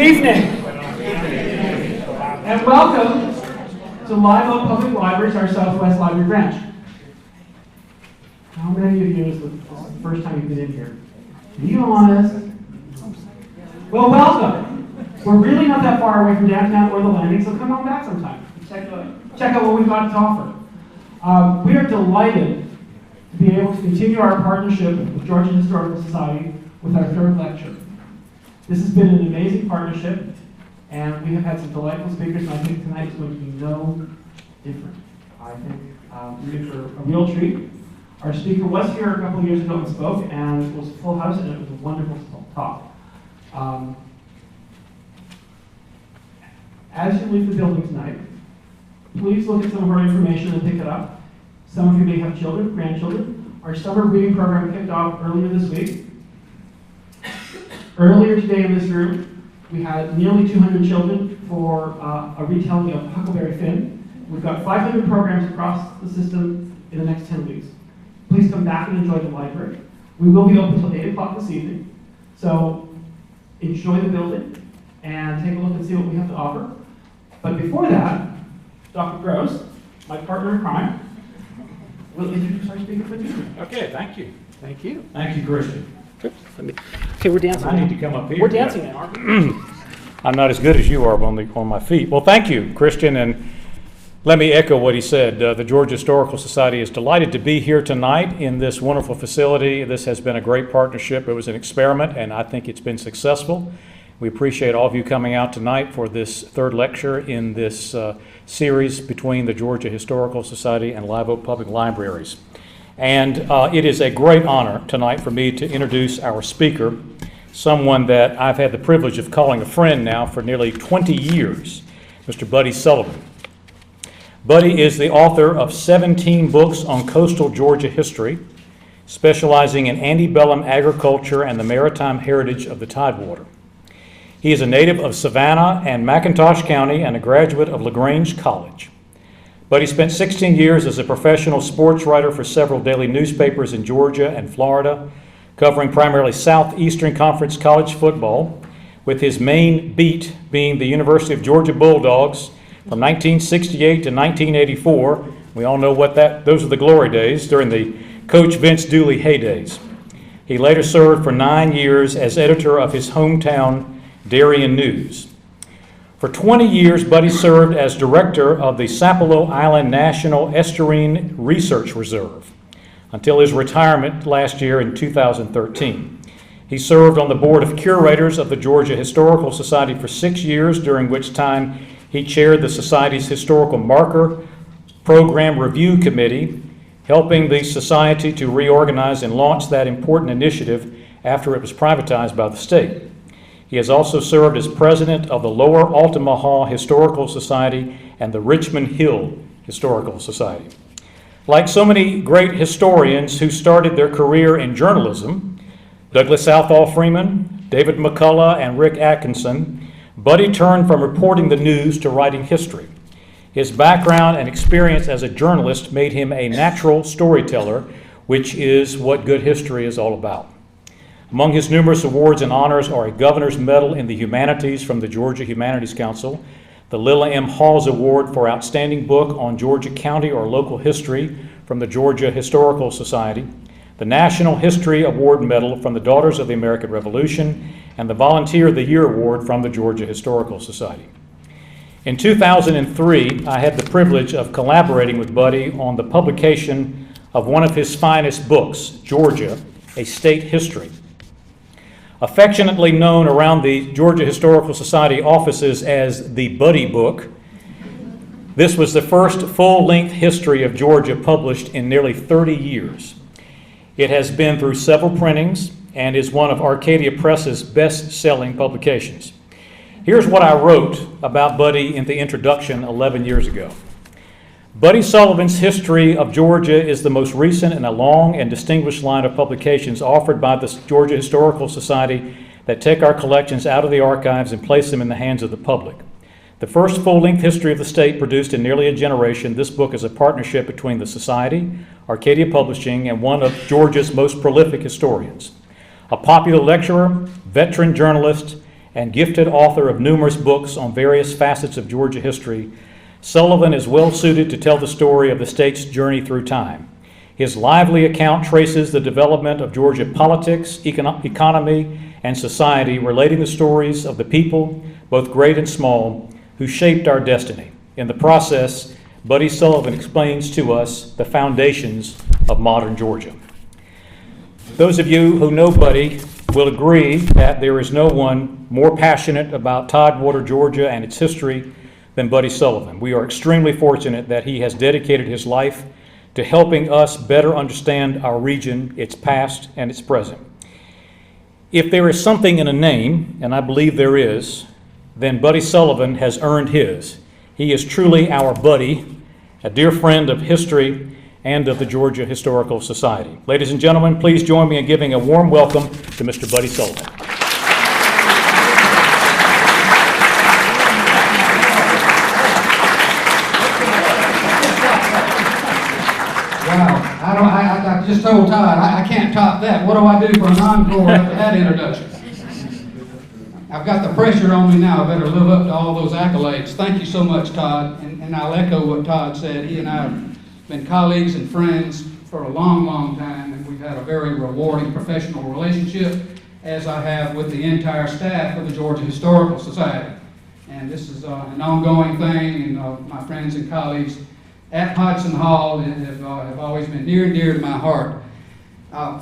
Good evening, and welcome to Naval Public Libraries, our Southwest Library branch. How many of you is the first time you've been in here? Be honest. Well, welcome. We're really not that far away from downtown or the landing, so come on back sometime. Check out what we've got to offer. We are delighted to be able to continue our partnership with Georgia Historical Society with our third lecture. This has been an amazing partnership, and we have had some delightful speakers, and I think tonight is going to be no different. I think we're in for a real treat. Our speaker was here a couple of years ago and spoke, and it was a full house, and it was a wonderful talk. As you leave the building tonight, please look at some of our information and pick it up. Some of you may have children, grandchildren. Our summer reading program kicked off earlier this week. Earlier today in this room, we had nearly 200 children for a retelling of Huckleberry Finn. We've got 500 programs across the system in the next 10 weeks. Please come back and enjoy the library. We will be open until 8 o'clock this evening. So enjoy the building and take a look and see what we have to offer. But before that, Dr. Gross, my partner in crime, will introduce our speaker for today. Okay, thank you. Thank you. Thank you, Christian. Okay, we're dancing. I need to come up here. We're dancing now, aren't we? I'm not as good as you are on my feet. Well, thank you, Christian, and let me echo what he said. The Georgia Historical Society is delighted to be here tonight in this wonderful facility. This has been a great partnership. It was an experiment, and I think it's been successful. We appreciate all of you coming out tonight for this third lecture in this series between the Georgia Historical Society and Live Oak Public Libraries. And it is a great honor tonight for me to introduce our speaker, someone that I've had the privilege of calling a friend now for nearly 20 years, Mr. Buddy Sullivan. Buddy is the author of 17 books on coastal Georgia history, specializing in antebellum agriculture and the maritime heritage of the Tidewater. He is a native of Savannah and McIntosh County and a graduate of LaGrange College. Buddy spent 16 years as a professional sports writer for several daily newspapers in Georgia and Florida, covering primarily Southeastern Conference college football, with his main beat being the University of Georgia Bulldogs from 1968 to 1984. We all know those are the glory days during the Coach Vince Dooley heydays. He later served for 9 years as editor of his hometown Darien News. For 20 years, Buddy served as director of the Sapelo Island National Estuarine Research Reserve until his retirement last year in 2013. He served on the board of curators of the Georgia Historical Society for 6 years, during which time he chaired the Society's Historical Marker Program Review Committee, helping the Society to reorganize and launch that important initiative after it was privatized by the state. He has also served as president of the Lower Altamaha Historical Society and the Richmond Hill Historical Society. Like so many great historians who started their career in journalism, Douglas Southall Freeman, David McCullough, and Rick Atkinson, Buddy turned from reporting the news to writing history. His background and experience as a journalist made him a natural storyteller, which is what good history is all about. Among his numerous awards and honors are a Governor's Medal in the Humanities from the Georgia Humanities Council, the Lilla M. Halls Award for Outstanding Book on Georgia County or Local History from the Georgia Historical Society, the National History Award Medal from the Daughters of the American Revolution, and the Volunteer of the Year Award from the Georgia Historical Society. In 2003, I had the privilege of collaborating with Buddy on the publication of one of his finest books, Georgia, A State History. Affectionately known around the Georgia Historical Society offices as the Buddy Book, this was the first full-length history of Georgia published in nearly 30 years. It has been through several printings and is one of Arcadia Press's best-selling publications. Here's what I wrote about Buddy in the introduction 11 years ago. Buddy Sullivan's History of Georgia is the most recent in a long and distinguished line of publications offered by the Georgia Historical Society that take our collections out of the archives and place them in the hands of the public. The first full-length history of the state produced in nearly a generation, this book is a partnership between the Society, Arcadia Publishing, and one of Georgia's most prolific historians. A popular lecturer, veteran journalist, and gifted author of numerous books on various facets of Georgia history, Sullivan is well suited to tell the story of the state's journey through time. His lively account traces the development of Georgia politics, economy, and society, relating the stories of the people, both great and small, who shaped our destiny. In the process, Buddy Sullivan explains to us the foundations of modern Georgia. Those of you who know Buddy will agree that there is no one more passionate about Tidewater, Georgia, and its history than Buddy Sullivan. We are extremely fortunate that he has dedicated his life to helping us better understand our region, its past, and its present. If there is something in a name, and I believe there is, then Buddy Sullivan has earned his. He is truly our buddy, a dear friend of history and of the Georgia Historical Society. Ladies and gentlemen, please join me in giving a warm welcome to Mr. Buddy Sullivan. Wow, I just told Todd, I can't top that. What do I do for an encore after that introduction? I've got the pressure on me now. I better live up to all those accolades. Thank you so much, Todd. And I'll echo what Todd said. He and I have been colleagues and friends for a long, long time, and we've had a very rewarding professional relationship, as I have with the entire staff of the Georgia Historical Society. And this is an ongoing thing, and my friends and colleagues at Hodgson Hall have always been near and dear to my heart.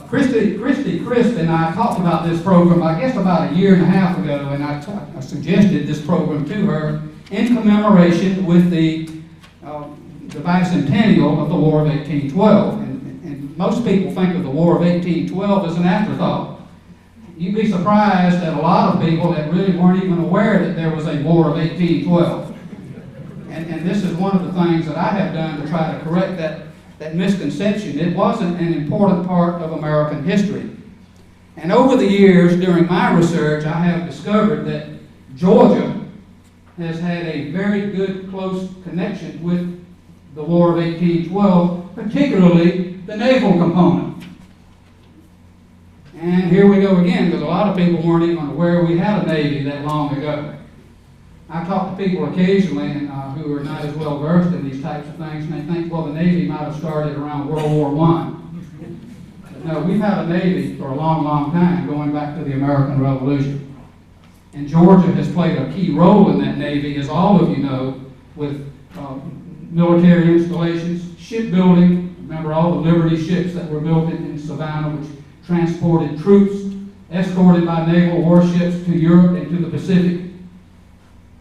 Christy and I talked about this program, I guess about a year and a half ago, and I suggested this program to her in commemoration with the bicentennial of the War of 1812. And most people think of the War of 1812 as an afterthought. You'd be surprised at a lot of people that really weren't even aware that there was a War of 1812. And this is one of the things that I have done to try to correct that misconception. It wasn't an important part of American history. And over the years, during my research, I have discovered that Georgia has had a very good, close connection with the War of 1812, particularly the naval component. And here we go again, because a lot of people weren't even aware we had a Navy that long ago. I talk to people occasionally who are not as well versed in these types of things, and they think, well, the Navy might have started around World War I. But no, we've had a Navy for a long, long time, going back to the American Revolution. And Georgia has played a key role in that Navy, as all of you know, with military installations, shipbuilding. Remember all the Liberty ships that were built in Savannah, which transported troops escorted by naval warships to Europe and to the Pacific.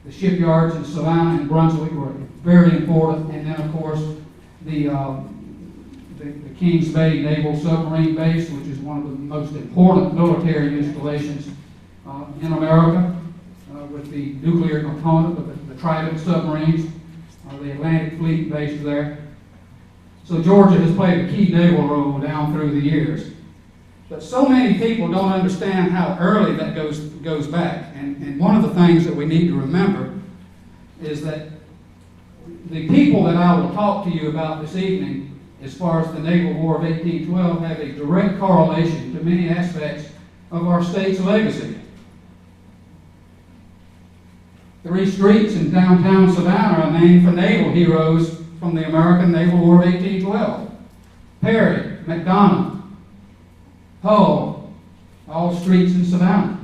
The shipyards in Savannah and Brunswick were very important, and then of course the Kings Bay Naval Submarine Base, which is one of the most important military installations in America, with the nuclear component of the Trident submarines, the Atlantic Fleet based there. So Georgia has played a key naval role down through the years. But so many people don't understand how early that goes back. And one of the things that we need to remember is that the people that I will talk to you about this evening, as far as the Naval War of 1812, have a direct correlation to many aspects of our state's legacy. 3 streets in downtown Savannah are named for naval heroes from the American Naval War of 1812. Perry, McDonough, Hull, all streets in Savannah.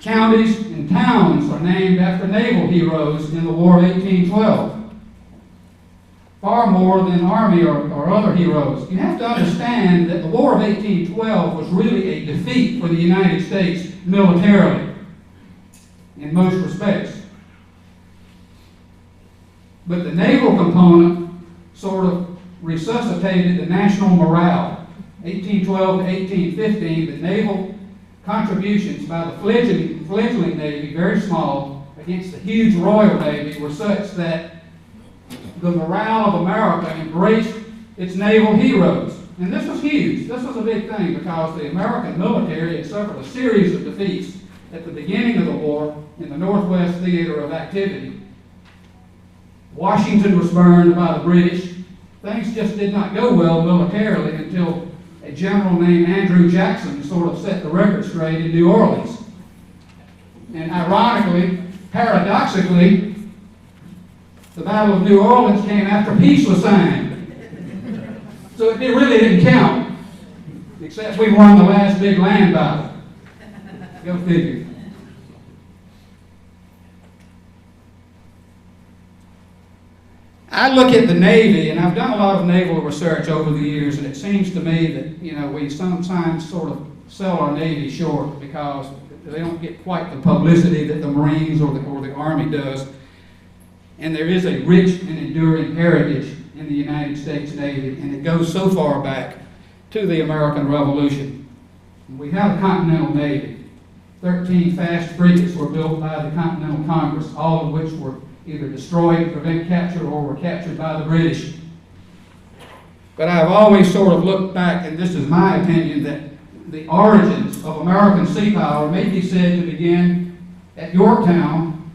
Counties and towns are named after naval heroes in the War of 1812. Far more than Army or other heroes. You have to understand that the War of 1812 was really a defeat for the United States militarily, in most respects. But the naval component sort of resuscitated the national morale. 1812 to 1815, the naval contributions by the fledgling Navy, very small, against the huge Royal Navy, were such that the morale of America embraced its naval heroes. And this was huge. This was a big thing because the American military had suffered a series of defeats at the beginning of the war in the Northwest Theater of Activity. Washington was burned by the British. Things just did not go well militarily until a general named Andrew Jackson sort of set the record straight in New Orleans. And ironically, paradoxically, the Battle of New Orleans came after peace was signed. So it really didn't count, except we won the last big land battle. Go figure. I look at the Navy, and I've done a lot of naval research over the years, and it seems to me that, we sometimes sort of sell our Navy short because they don't get quite the publicity that the Marines or the Army does. And there is a rich and enduring heritage in the United States Navy, and it goes so far back to the American Revolution. We have a Continental Navy. 13 fast frigates were built by the Continental Congress, all of which were either destroyed to prevent capture or were captured by the British. But I've always sort of looked back, and this is my opinion, that the origins of American sea power may be said to begin at Yorktown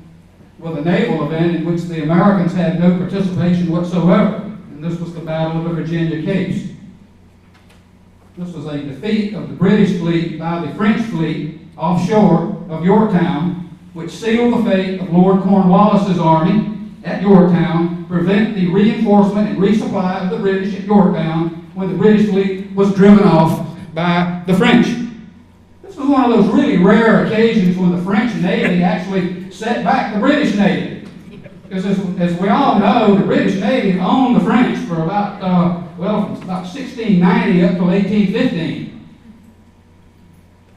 with a naval event in which the Americans had no participation whatsoever, and this was the Battle of the Virginia Capes. This was a defeat of the British fleet by the French fleet offshore of Yorktown, which sealed the fate of Lord Cornwallis's army at Yorktown, prevent the reinforcement and resupply of the British at Yorktown when the British fleet was driven off by the French. This was one of those really rare occasions when the French Navy actually set back the British Navy. Because as we all know, the British Navy owned the French for about, from about 1690 up to 1815.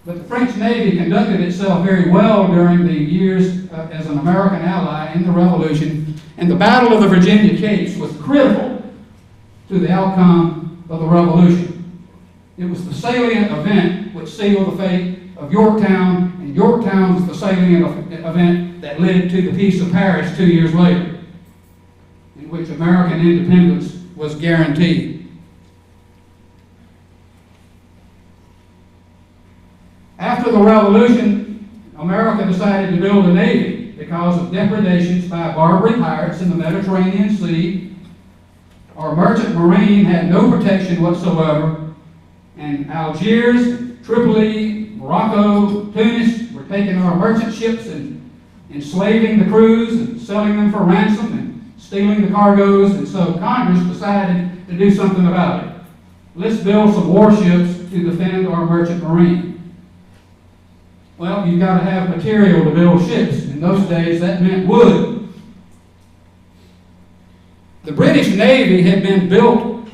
But the French Navy conducted itself very well during the years as an American ally in the Revolution, and the Battle of the Virginia Capes was critical to the outcome of the Revolution. It was the salient event which sealed the fate of Yorktown, and Yorktown was the salient event that led to the Peace of Paris 2 years later, in which American independence was guaranteed. After the Revolution, America decided to build a navy because of depredations by Barbary pirates in the Mediterranean Sea. Our merchant marine had no protection whatsoever, and Algiers, Tripoli, Morocco, Tunis were taking our merchant ships and enslaving the crews and selling them for ransom and stealing the cargoes, and so Congress decided to do something about it. Let's build some warships to defend our merchant marine. Well, you've got to have material to build ships. In those days, that meant wood. The British Navy had been built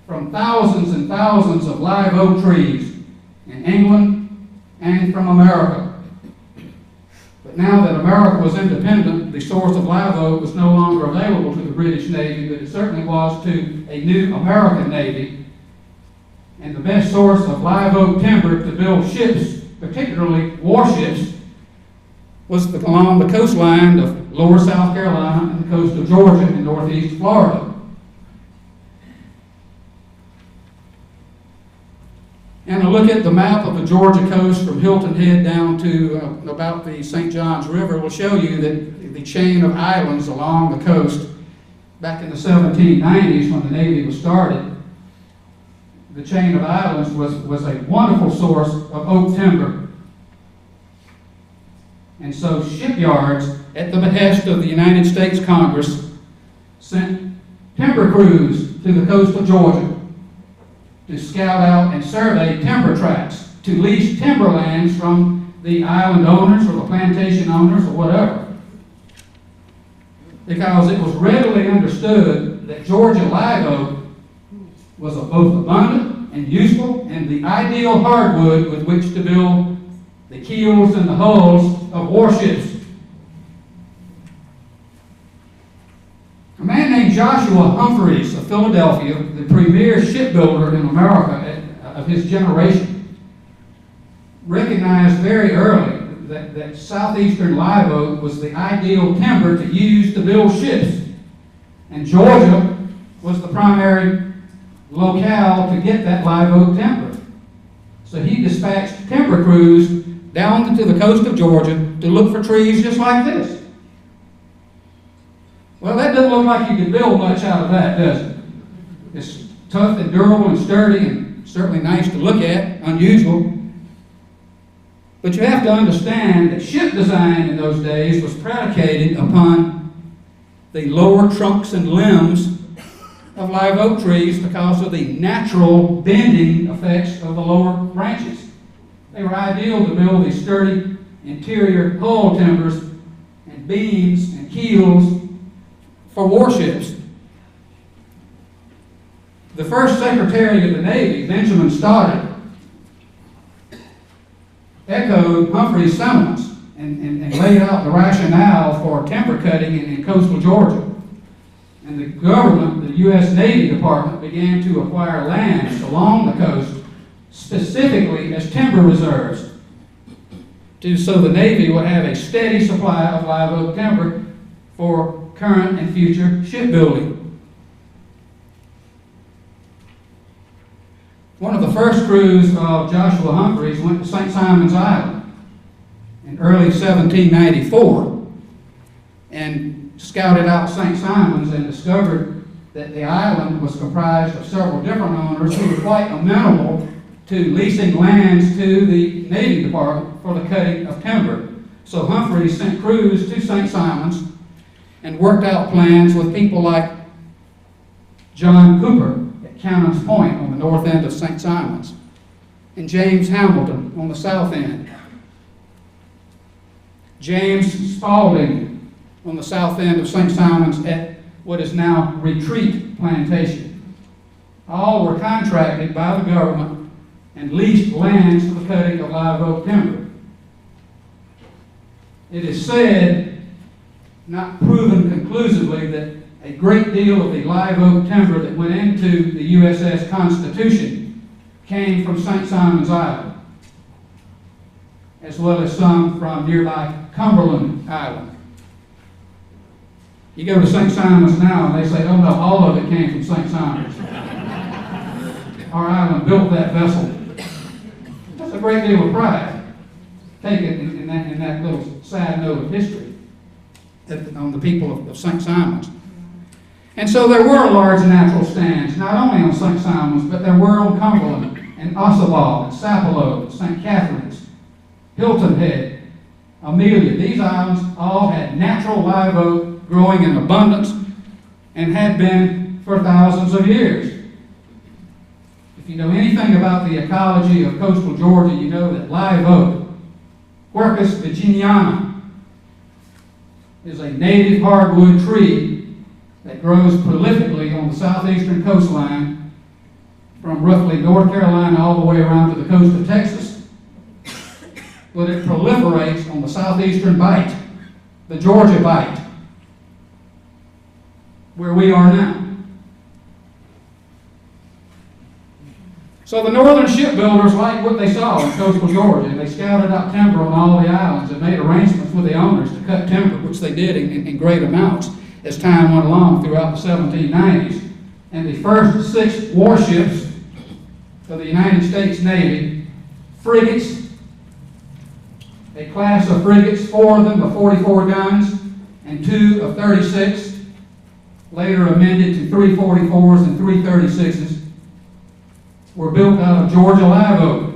from thousands and thousands of live oak trees in England and from America. But now that America was independent, the source of live oak was no longer available to the British Navy, but it certainly was to a new American Navy. And the best source of live oak timber to build ships, particularly warships, was along the coastline of lower South Carolina and the coast of Georgia and northeast Florida. And a look at the map of the Georgia coast from Hilton Head down to about the St. Johns River will show you that the chain of islands along the coast back in the 1790s when the Navy was started, the chain of islands was a wonderful source of oak timber. And so shipyards, at the behest of the United States Congress, sent timber crews to the coast of Georgia to scout out and survey timber tracts, to lease timberlands from the island owners or the plantation owners or whatever. Because it was readily understood that Georgia live oak was both abundant and useful and the ideal hardwood with which to build the keels and the hulls of warships. A man named Joshua Humphreys of Philadelphia, the premier shipbuilder in America of his generation, recognized very early that southeastern live oak was the ideal timber to use to build ships. And Georgia was the primary locale to get that live oak timber. So he dispatched timber crews down to the coast of Georgia to look for trees just like this. Well, that doesn't look like you could build much out of that, does it? It's tough and durable and sturdy and certainly nice to look at, unusual. But you have to understand that ship design in those days was predicated upon the lower trunks and limbs of live oak trees because of the natural bending effects of the lower branches. They were ideal to build these sturdy interior hull timbers and beams and keels for warships. The first Secretary of the Navy, Benjamin Stoddard, echoed Humphrey's sentiments and laid out the rationale for timber cutting in coastal Georgia. And the government, the U.S. Navy Department, began to acquire lands along the coast specifically as timber reserves, so the Navy would have a steady supply of live oak timber for current and future shipbuilding. One of the first crews of Joshua Humphreys went to St. Simon's Island in early 1794 and scouted out St. Simon's and discovered that the island was comprised of several different owners who were quite amenable to leasing lands to the Navy Department for the cutting of timber. So Humphreys sent crews to St. Simon's and worked out plans with people like John Cooper at Cannon's Point on the north end of St. Simon's, and James Hamilton on the south end, James Spaulding on the south end of St. Simon's at what is now Retreat Plantation. All were contracted by the government and leased lands for the cutting of live oak timber. It is said, not proven conclusively, that a great deal of the live oak timber that went into the USS Constitution came from St. Simon's Island, as well as some from nearby Cumberland Island. You go to St. Simon's now and they say, oh no, all of it came from St. Simon's. Our island built that vessel. That's a great deal of pride. Take it in that little sad note of history on the people of St. Simon's. And so there were large natural stands, not only on St. Simon's, but there were on Cumberland and Ossabal and Sapelo and St. Catherine's, Hilton Head, Amelia. These islands all had natural live oak growing in abundance and had been for thousands of years. If you know anything about the ecology of coastal Georgia, you know that live oak, Quercus virginiana, is a native hardwood tree that grows prolifically on the southeastern coastline from roughly North Carolina all the way around to the coast of Texas. But it proliferates on the southeastern bight, the Georgia bight, where we are now. So the northern shipbuilders liked what they saw in coastal Georgia, and they scouted out timber on all the islands and made arrangements with the owners to cut timber, which they did in great amounts as time went along throughout the 1790s. And the first 6 warships of the United States Navy, frigates, a class of frigates, 4 of them of 44 guns and 2 of 36, later amended to 3 44s and 3 36s, were built out of Georgia live oak.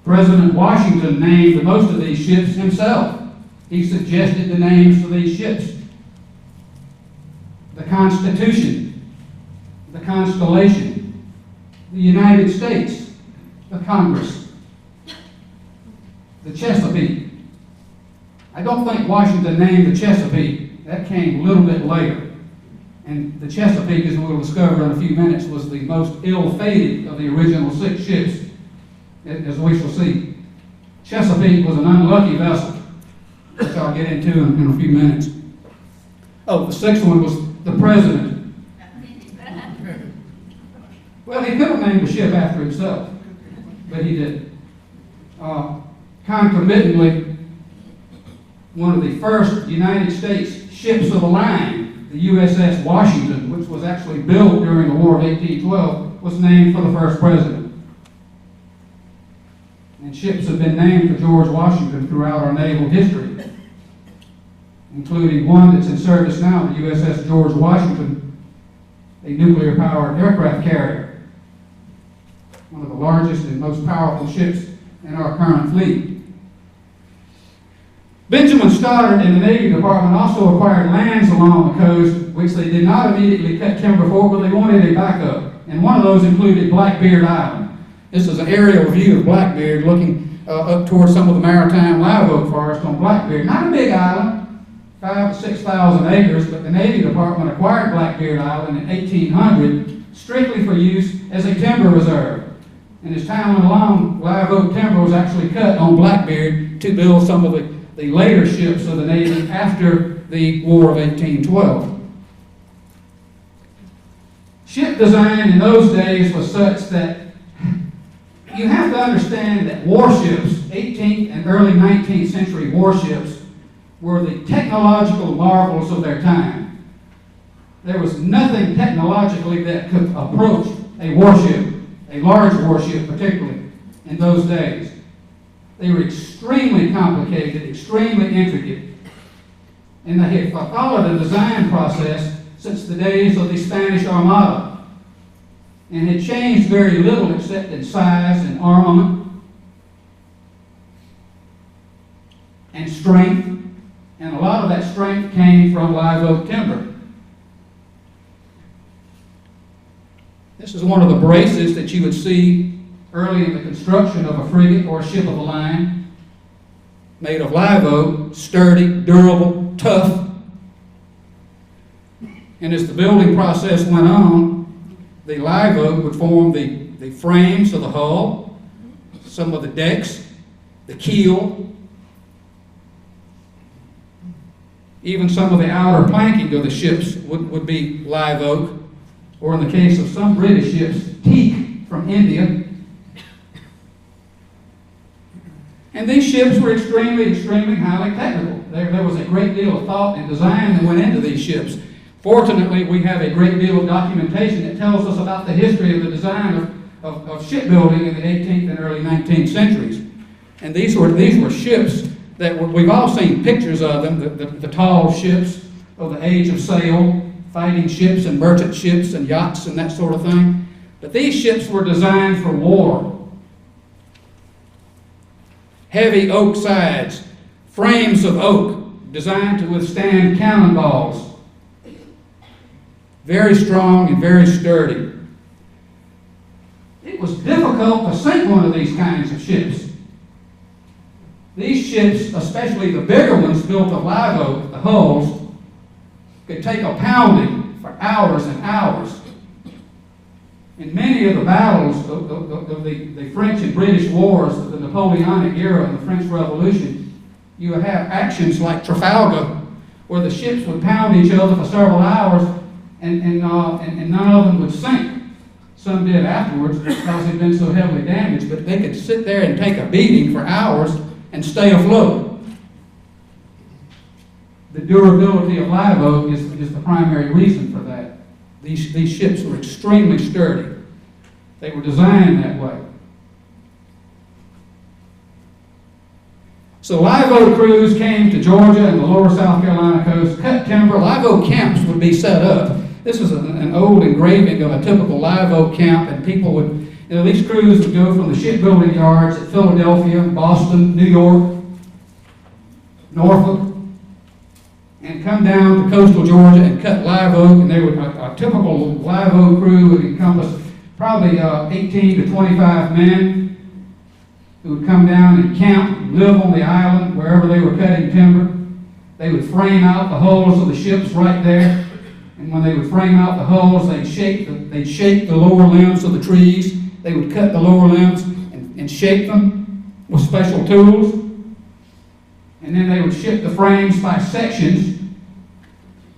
President Washington named most of these ships himself. He suggested the names for these ships: the Constitution, the Constellation, the United States, the Congress, the Chesapeake. I don't think Washington named the Chesapeake. That came a little bit later. And the Chesapeake, as we'll discover in a few minutes, was the most ill-fated of the original 6 ships, as we shall see. Chesapeake was an unlucky vessel, which I'll get into in a few minutes. Oh, the 6th one was the President. Well, he could have named the ship after himself, but he didn't. Concomitantly, one of the first United States ships of the line, the USS Washington, which was actually built during the War of 1812, was named for the first president. And ships have been named for George Washington throughout our naval history, including one that's in service now, the USS George Washington, a a nuclear-powered aircraft carrier, one of the largest and most powerful ships in our current fleet. Benjamin Stoddard and the Navy Department also acquired lands along the coast, which they did not immediately cut timber for, but they wanted a backup. And one of those included Blackbeard Island. This is an aerial view of Blackbeard looking up towards some of the Maritime live oak forest on Blackbeard. Not a big island, 5,000 to 6,000 acres, but the Navy Department acquired Blackbeard Island in 1800 strictly for use as a timber reserve. And as time went along, live oak timber was actually cut on Blackbeard to build some of the later ships of the Navy after the War of 1812. Ship design in those days was such that you have to understand that warships, 18th and early 19th century warships, were the technological marvels of their time. There was nothing technologically that could approach a warship, a large warship particularly, in those days. They were extremely complicated, extremely intricate, and they had followed a design process since the days of the Spanish Armada, and had changed very little except in size and armament and strength, and a lot of that strength came from live oak timber. This is one of the braces that you would see early in the construction of a frigate or a ship of the line, made of live oak, sturdy, durable, tough. And as the building process went on, the live oak would form the frames of the hull, some of the decks, the keel, even some of the outer planking of the ships would be live oak, or in the case of some British ships, teak from India. And these ships were extremely, extremely highly technical. There was a great deal of thought and design that went into these ships. Fortunately, we have a great deal of documentation that tells us about the history of the design of shipbuilding in the 18th and early 19th centuries. And these were ships that we've all seen pictures of them, the tall ships of the age of sail, fighting ships and merchant ships and yachts and that sort of thing. But these ships were designed for war. Heavy oak sides, frames of oak designed to withstand cannonballs. Very strong and very sturdy. It was difficult to sink one of these kinds of ships. These ships, especially the bigger ones built of live oak, the hulls, could take a pounding for hours and hours. In many of the battles of the French and British wars, of the Napoleonic era and the French Revolution, you would have actions like Trafalgar, where the ships would pound each other for several hours, and none of them would sink. Some did afterwards because they'd been so heavily damaged, but they could sit there and take a beating for hours and stay afloat. The durability of live oak is the primary reason for that. These ships were extremely sturdy. They were designed that way. So live oak crews came to Georgia and the lower South Carolina coast, cut timber. Live oak camps would be set up. This is an old engraving of a typical live oak camp, and people would, these crews would go from the shipbuilding yards at Philadelphia, Boston, New York, Norfolk, and come down to coastal Georgia and cut live oak. And they would, a typical live oak crew would encompass probably 18 to 25 men who would come down and camp, live on the island wherever they were cutting timber. They would frame out the hulls of the ships right there. And when they would frame out the hulls, they'd shape the lower limbs of the trees. They would cut the lower limbs and shape them with special tools. And then they would ship the frames by sections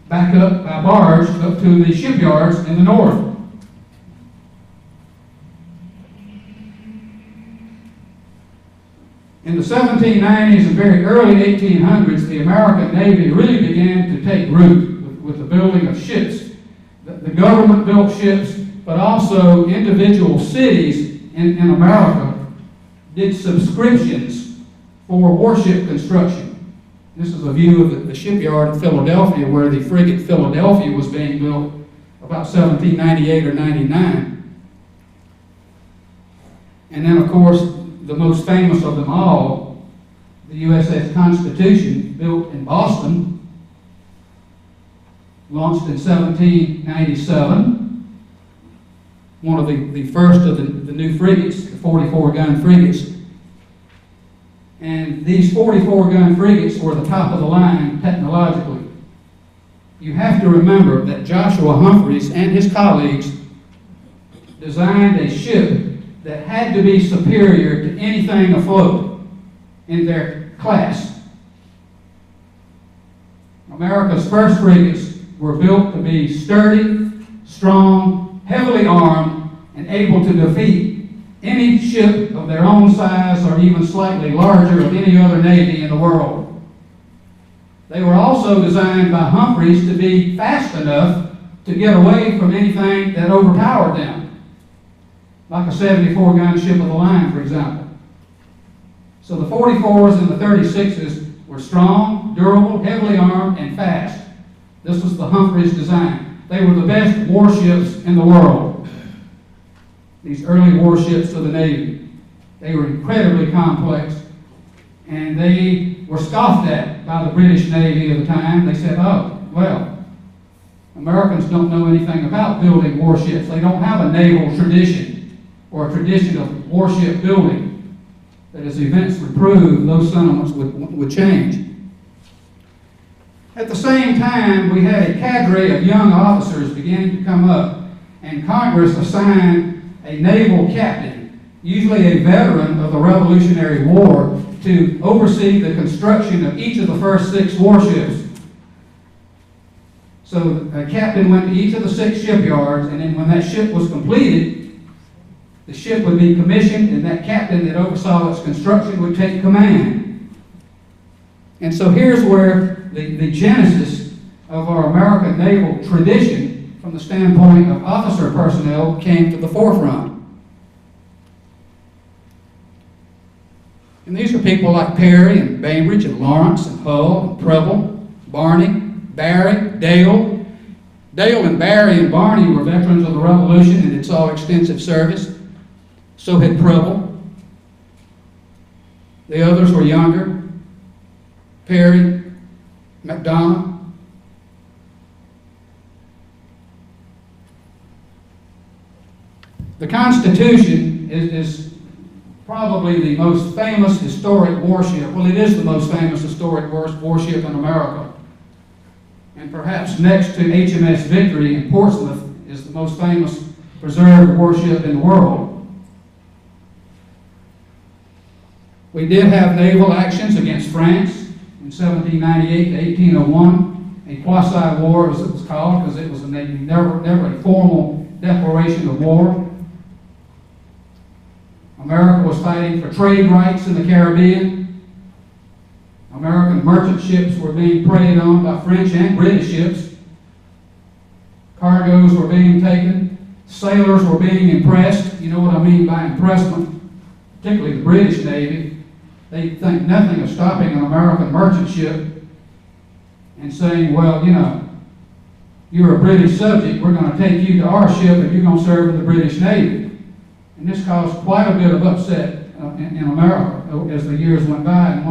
back up by barge up to the shipyards in the north. In the 1790s and very early 1800s, the American Navy really began to take root with the building of ships. The government built ships, but also individual cities in America did subscriptions for warship construction. This is a view of the shipyard in Philadelphia, where the frigate Philadelphia was being built about 1798 or 99. And then, of course, the most famous of them all, the USS Constitution, built in Boston, launched in 1797, one of the first of the new frigates, the 44-gun frigates. And these 44-gun frigates were the top of the line technologically. You have to remember that Joshua Humphreys and his colleagues designed a ship that had to be superior to anything afloat in their class. America's first frigates were built to be sturdy, strong, heavily armed, and able to defeat any ship of their own size or even slightly larger of any other navy in the world. They were also designed by Humphreys to be fast enough to get away from anything that overpowered them, like a 74-gun ship of the line, for example. So the 44s and the 36s were strong, durable, heavily armed, and fast. This was the Humphreys design. They were the best warships in the world, these early warships of the Navy. They were incredibly complex, and they were scoffed at by the British Navy of the time. They said, oh, well, Americans don't know anything about building warships. They don't have a naval tradition or a tradition of warship building. That as events would prove, those sentiments would change. At the same time, we had a cadre of young officers beginning to come up, and Congress assigned a naval captain, usually a veteran of the Revolutionary War, to oversee the construction of each of the first 6 warships. So a captain went to each of the 6 shipyards, and then when that ship was completed, the ship would be commissioned, and that captain that oversaw its construction would take command. And so here's where the genesis of our American naval tradition, from the standpoint of officer personnel, came to the forefront. And these are people like Perry and Bainbridge and Lawrence and Hull and Preble, Barney, Barry, Dale. Dale and Barry and Barney were veterans of the Revolution and had saw extensive service. So had Preble. The others were younger. Perry, McDonough. The Constitution is probably the most famous historic warship. Well, it is the most famous historic warship in America. And perhaps next to HMS Victory in Portsmouth is the most famous preserved warship in the world. We did have naval actions against France in 1798 to 1801, a quasi-war as it was called, because it was never a formal declaration of war. America was fighting for trade rights in the Caribbean. American merchant ships were being preyed on by French and British ships. Cargoes were being taken. Sailors were being impressed. You know what I mean by impressment, particularly the British Navy. They think nothing of stopping an American merchant ship and saying, well, you know, you're a British subject, we're going to take you to our ship and you're going to serve in the British Navy. And this caused quite a bit of upset in America as the years went by, and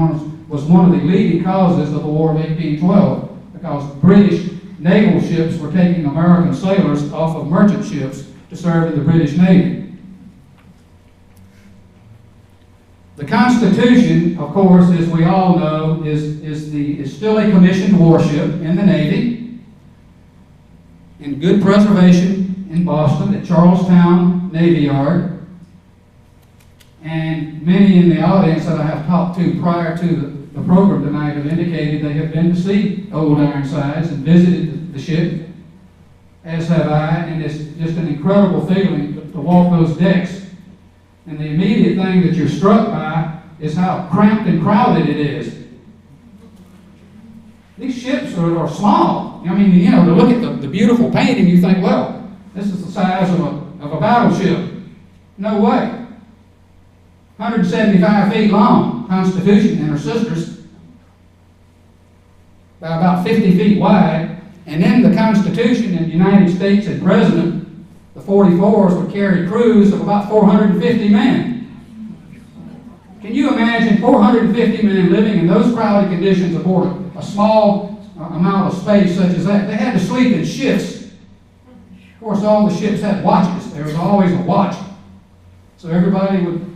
was one of the leading causes of the War of 1812, because British naval ships were taking American sailors off of merchant ships to serve in the British Navy. The Constitution, of course, as we all know, is still a commissioned warship in the Navy, in good preservation in Boston at Charlestown Navy Yard. And many in the audience that I have talked to prior to the program tonight have indicated they have been to see Old Ironsides and visited the ship, as have I, and it's just an incredible feeling to walk those decks. And the immediate thing that you're struck by is how cramped and crowded it is. These ships are small. I mean, you know, to look at the beautiful painting, you think, well, this is the size of a battleship. No way. 175 feet long, Constitution and her sisters, by about 50 feet wide, And in the Constitution in the United States and President, the 44s would carry crews of about 450 men. Can you imagine 450 men living in those crowded conditions aboard a small amount of space such as that? They had to sleep in shifts. Of course, all the ships had watches. There was always a watch. So everybody would,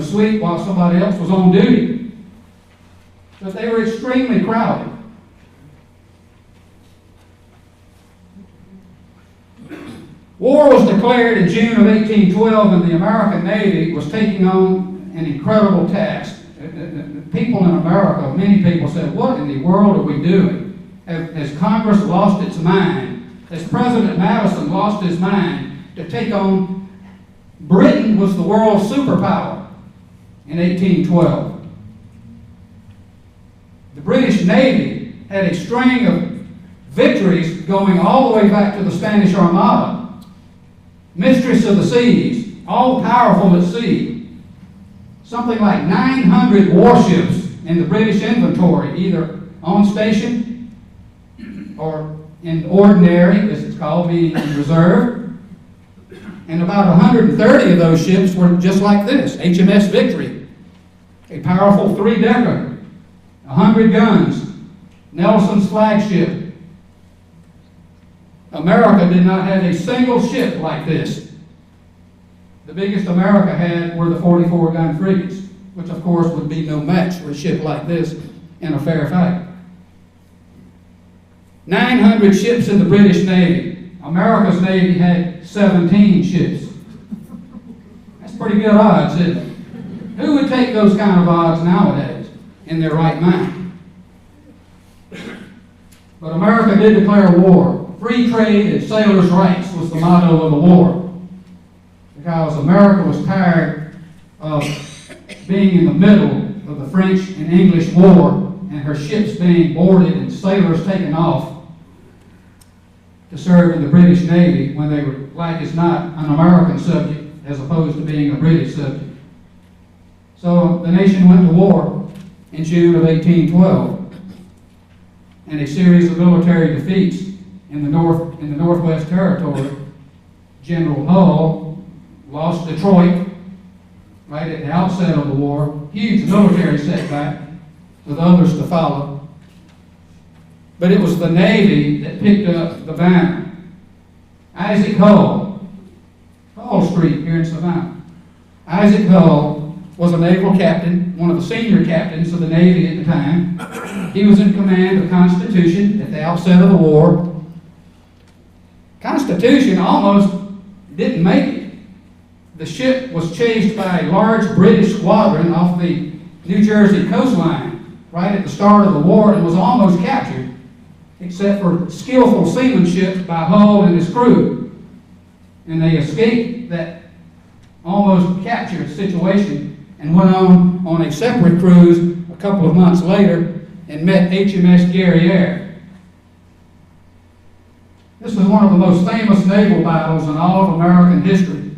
sleep while somebody else was on duty. But they were extremely crowded. War was declared in June of 1812, and the American Navy was taking on an incredible task. People in America, many people said, what in the world are we doing? Has Congress lost its mind? Has President Madison lost his mind to take on Britain was the world's superpower in 1812. The British Navy had a string of victories going all the way back to the Spanish Armada. Mistress of the seas, all powerful at sea. Something like 900 warships in the British inventory, either on station or in ordinary, as it's called, meaning in reserve. And about 130 of those ships were just like this, HMS Victory, a powerful three-decker, 100 guns, Nelson's flagship. America did not have a single ship like this. The biggest America had were the 44-gun frigates, which of course would be no match for a ship like this in a fair fight. 900 ships in the British Navy. America's Navy had 17 ships. That's pretty good odds, isn't it? Who would take those kind of odds nowadays in their right mind? But America did declare war. Free trade and sailors' rights was the motto of the war. Because America was tired of being in the middle of the French and English war and her ships being boarded and sailors taken off to serve in the British Navy when they were, like as not, an American subject as opposed to being a British subject. So the nation went to war in June of 1812, and a series of military defeats in the Northwest Territory. General Hull lost Detroit right at the outset of the war, huge military setback with others to follow. But it was the Navy that picked up the banner. Isaac Hull, Hull Street here in Savannah. Isaac Hull was a naval captain, one of the senior captains of the Navy at the time. He was in command of Constitution at the outset of the war. Constitution almost didn't make it. The ship was chased by a large British squadron off the New Jersey coastline right at the start of the war and was almost captured, except for skillful seamanship by Hull and his crew. And they escaped that almost captured situation and went on a separate cruise a couple of months later and met HMS Guerriere. This was one of the most famous naval battles in all of American history.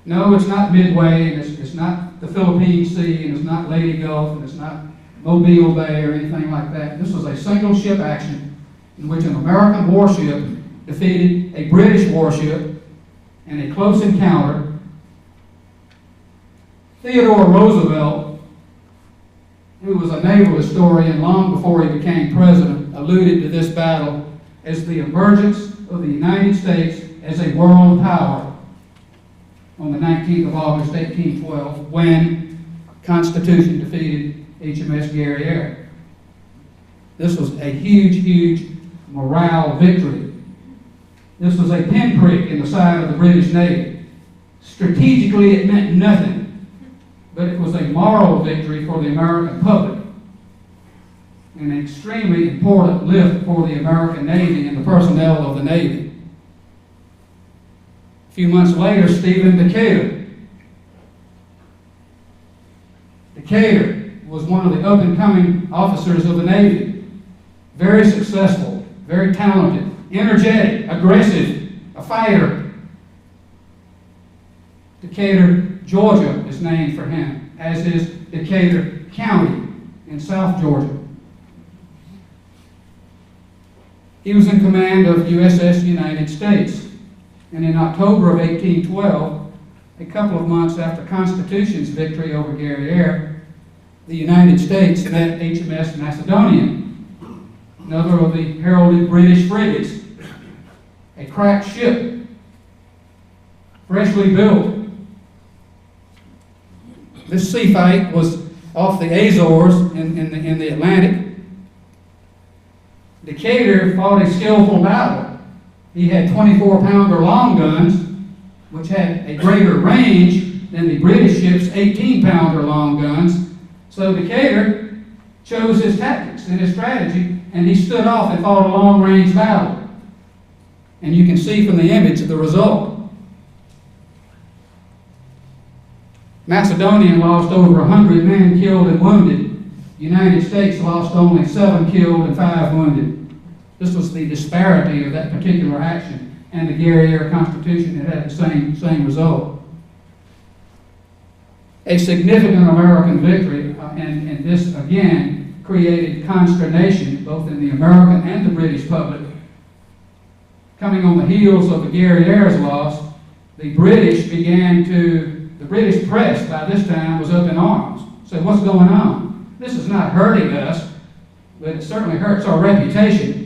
No, it's not Midway, and it's not the Philippine Sea, and it's not Leyte Gulf, and it's not Mobile Bay or anything like that. This was a single ship action in which an American warship defeated a British warship in a close encounter. Theodore Roosevelt, who was a naval historian long before he became president, alluded to this battle as the emergence of the United States as a world power on the 19th of August, 1812, when Constitution defeated HMS Guerriere. This was a huge, huge morale victory. This was a pinprick in the side of the British Navy. Strategically, it meant nothing, but it was a moral victory for the American public, and an extremely important lift for the American Navy and the personnel of the Navy. A few months later, Stephen Decatur. Decatur was one of the up-and-coming officers of the Navy. Very successful, very talented, energetic, aggressive, a fighter. Decatur, Georgia is named for him, as is Decatur County in South Georgia. He was in command of USS United States. And in October of 1812, a couple of months after Constitution's victory over Guerriere, the United States met HMS Macedonian, another of the heralded British frigates, a cracked ship, freshly built. This sea fight was off the Azores in the Atlantic. Decatur fought a skillful battle. He had 24-pounder long guns, which had a greater range than the British ship's 18-pounder long guns. So Decatur chose his tactics and his strategy, and he stood off and fought a long-range battle. And you can see from the image the result. Macedonian lost over 100 men killed and wounded. The United States lost only 7 killed and 5 wounded. This was the disparity of that particular action, and the Guerriere Constitution had the same result. A significant American victory, and this again created consternation both in the American and the British public. Coming on the heels of the Guerriere's loss, the British press by this time was up in arms. So what's going on? This is not hurting us, but it certainly hurts our reputation.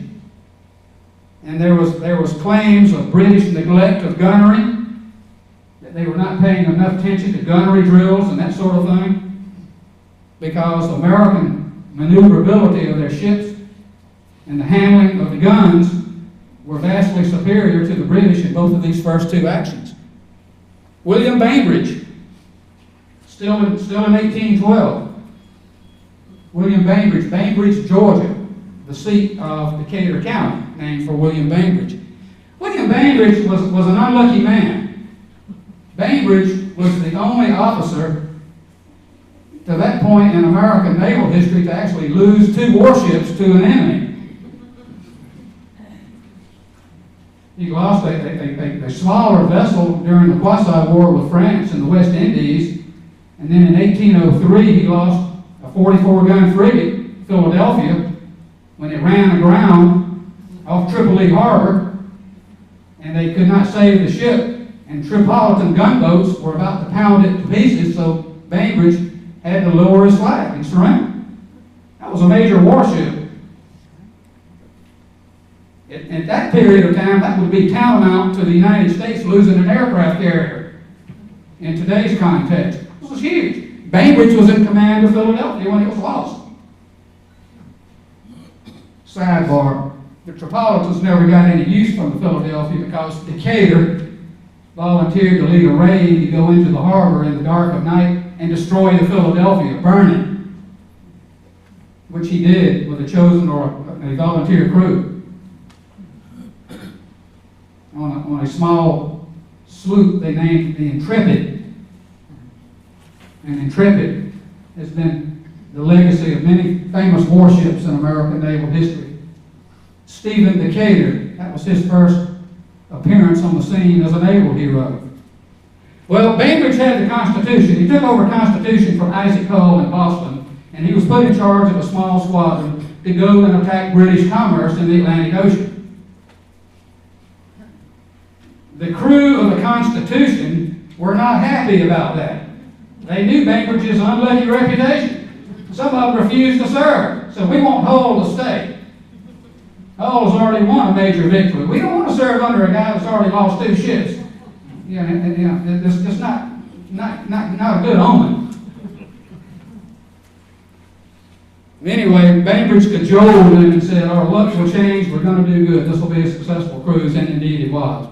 And there was claims of British neglect of gunnery, that they were not paying enough attention to gunnery drills and that sort of thing, because American maneuverability of their ships and the handling of the guns were vastly superior to the British in both of these first two actions. William Bainbridge, still in 1812. William Bainbridge, Bainbridge, Georgia, the seat of Decatur County, named for William Bainbridge. William Bainbridge was an unlucky man. Bainbridge was the only officer to that point in American naval history to actually lose 2 warships to an enemy. He lost a smaller vessel during the Quasi-War with France in the West Indies, and then in 1803 he lost a 44-gun frigate, Philadelphia, when it ran aground off Tripoli Harbor, and they could not save the ship, and Tripolitan gunboats were about to pound it to pieces, so Bainbridge had to lower his flag and surrender. That was a major warship. At that period of time, that would be tantamount to the United States losing an aircraft carrier in today's context. This was huge. Bainbridge was in command of Philadelphia when it was lost. Sidebar, the Tripolitans never got any use from the Philadelphia because Decatur volunteered to lead a raid to go into the harbor in the dark of night and destroy the Philadelphia, burn it, which he did with a chosen or a volunteer crew. On a small sloop they named the Intrepid. And Intrepid has been the legacy of many famous warships in American naval history. Stephen Decatur, that was his first appearance on the scene as a naval hero. Well, Bainbridge had the Constitution. He took over Constitution from Isaac Hull in Boston, and he was put in charge of a small squadron to go and attack British commerce in the Atlantic Ocean. The crew of the Constitution were not happy about that. They knew Bainbridge's unlucky reputation. Some of them refused to serve. So we want Hull to stay. Hull has already won a major victory. We don't want to serve under a guy that's already lost 2 ships. It's just not a good omen. Anyway, Bainbridge cajoled them and said, our luck will change, we're going to do good, this will be a successful cruise, and indeed it was.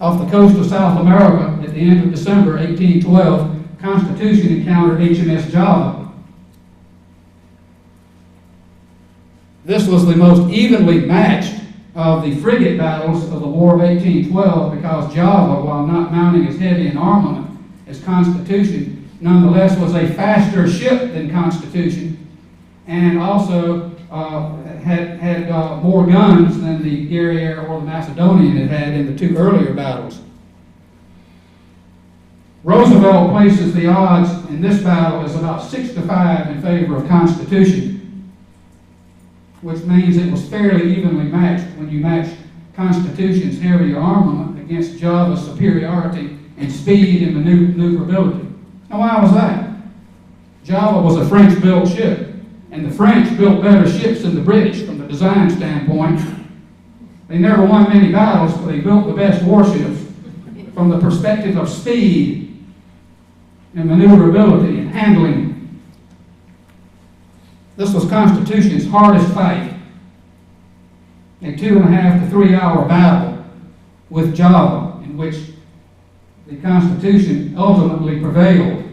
Off the coast of South America, at the end of December 1812, Constitution encountered HMS Java. This was the most evenly matched of the frigate battles of the War of 1812 because Java, while not mounting as heavy an armament as Constitution, nonetheless was a faster ship than Constitution and also had more guns than the Guerriere or the Macedonian had in the 2 earlier battles. Roosevelt places the odds in this battle as about 6-5 in favor of Constitution. which means it was fairly evenly matched when you matched Constitution's heavier armament against Java's superiority in speed and maneuverability. Now, why was that? Java was a French-built ship, and the French built better ships than the British from the design standpoint. They never won many battles, but they built the best warships from the perspective of speed and maneuverability and handling. This was Constitution's hardest fight, a 2.5 to 3 hour battle with Java, in which the Constitution ultimately prevailed.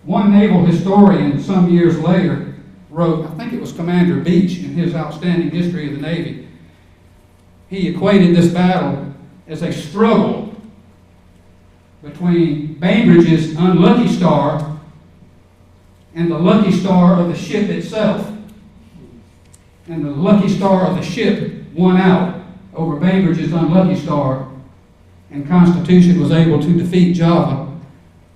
One naval historian some years later wrote, I think it was Commander Beach in his outstanding history of the Navy, he equated this battle as a struggle between Bainbridge's unlucky star and the lucky star of the ship itself. And the lucky star of the ship won out over Bainbridge's unlucky star, and Constitution was able to defeat Java,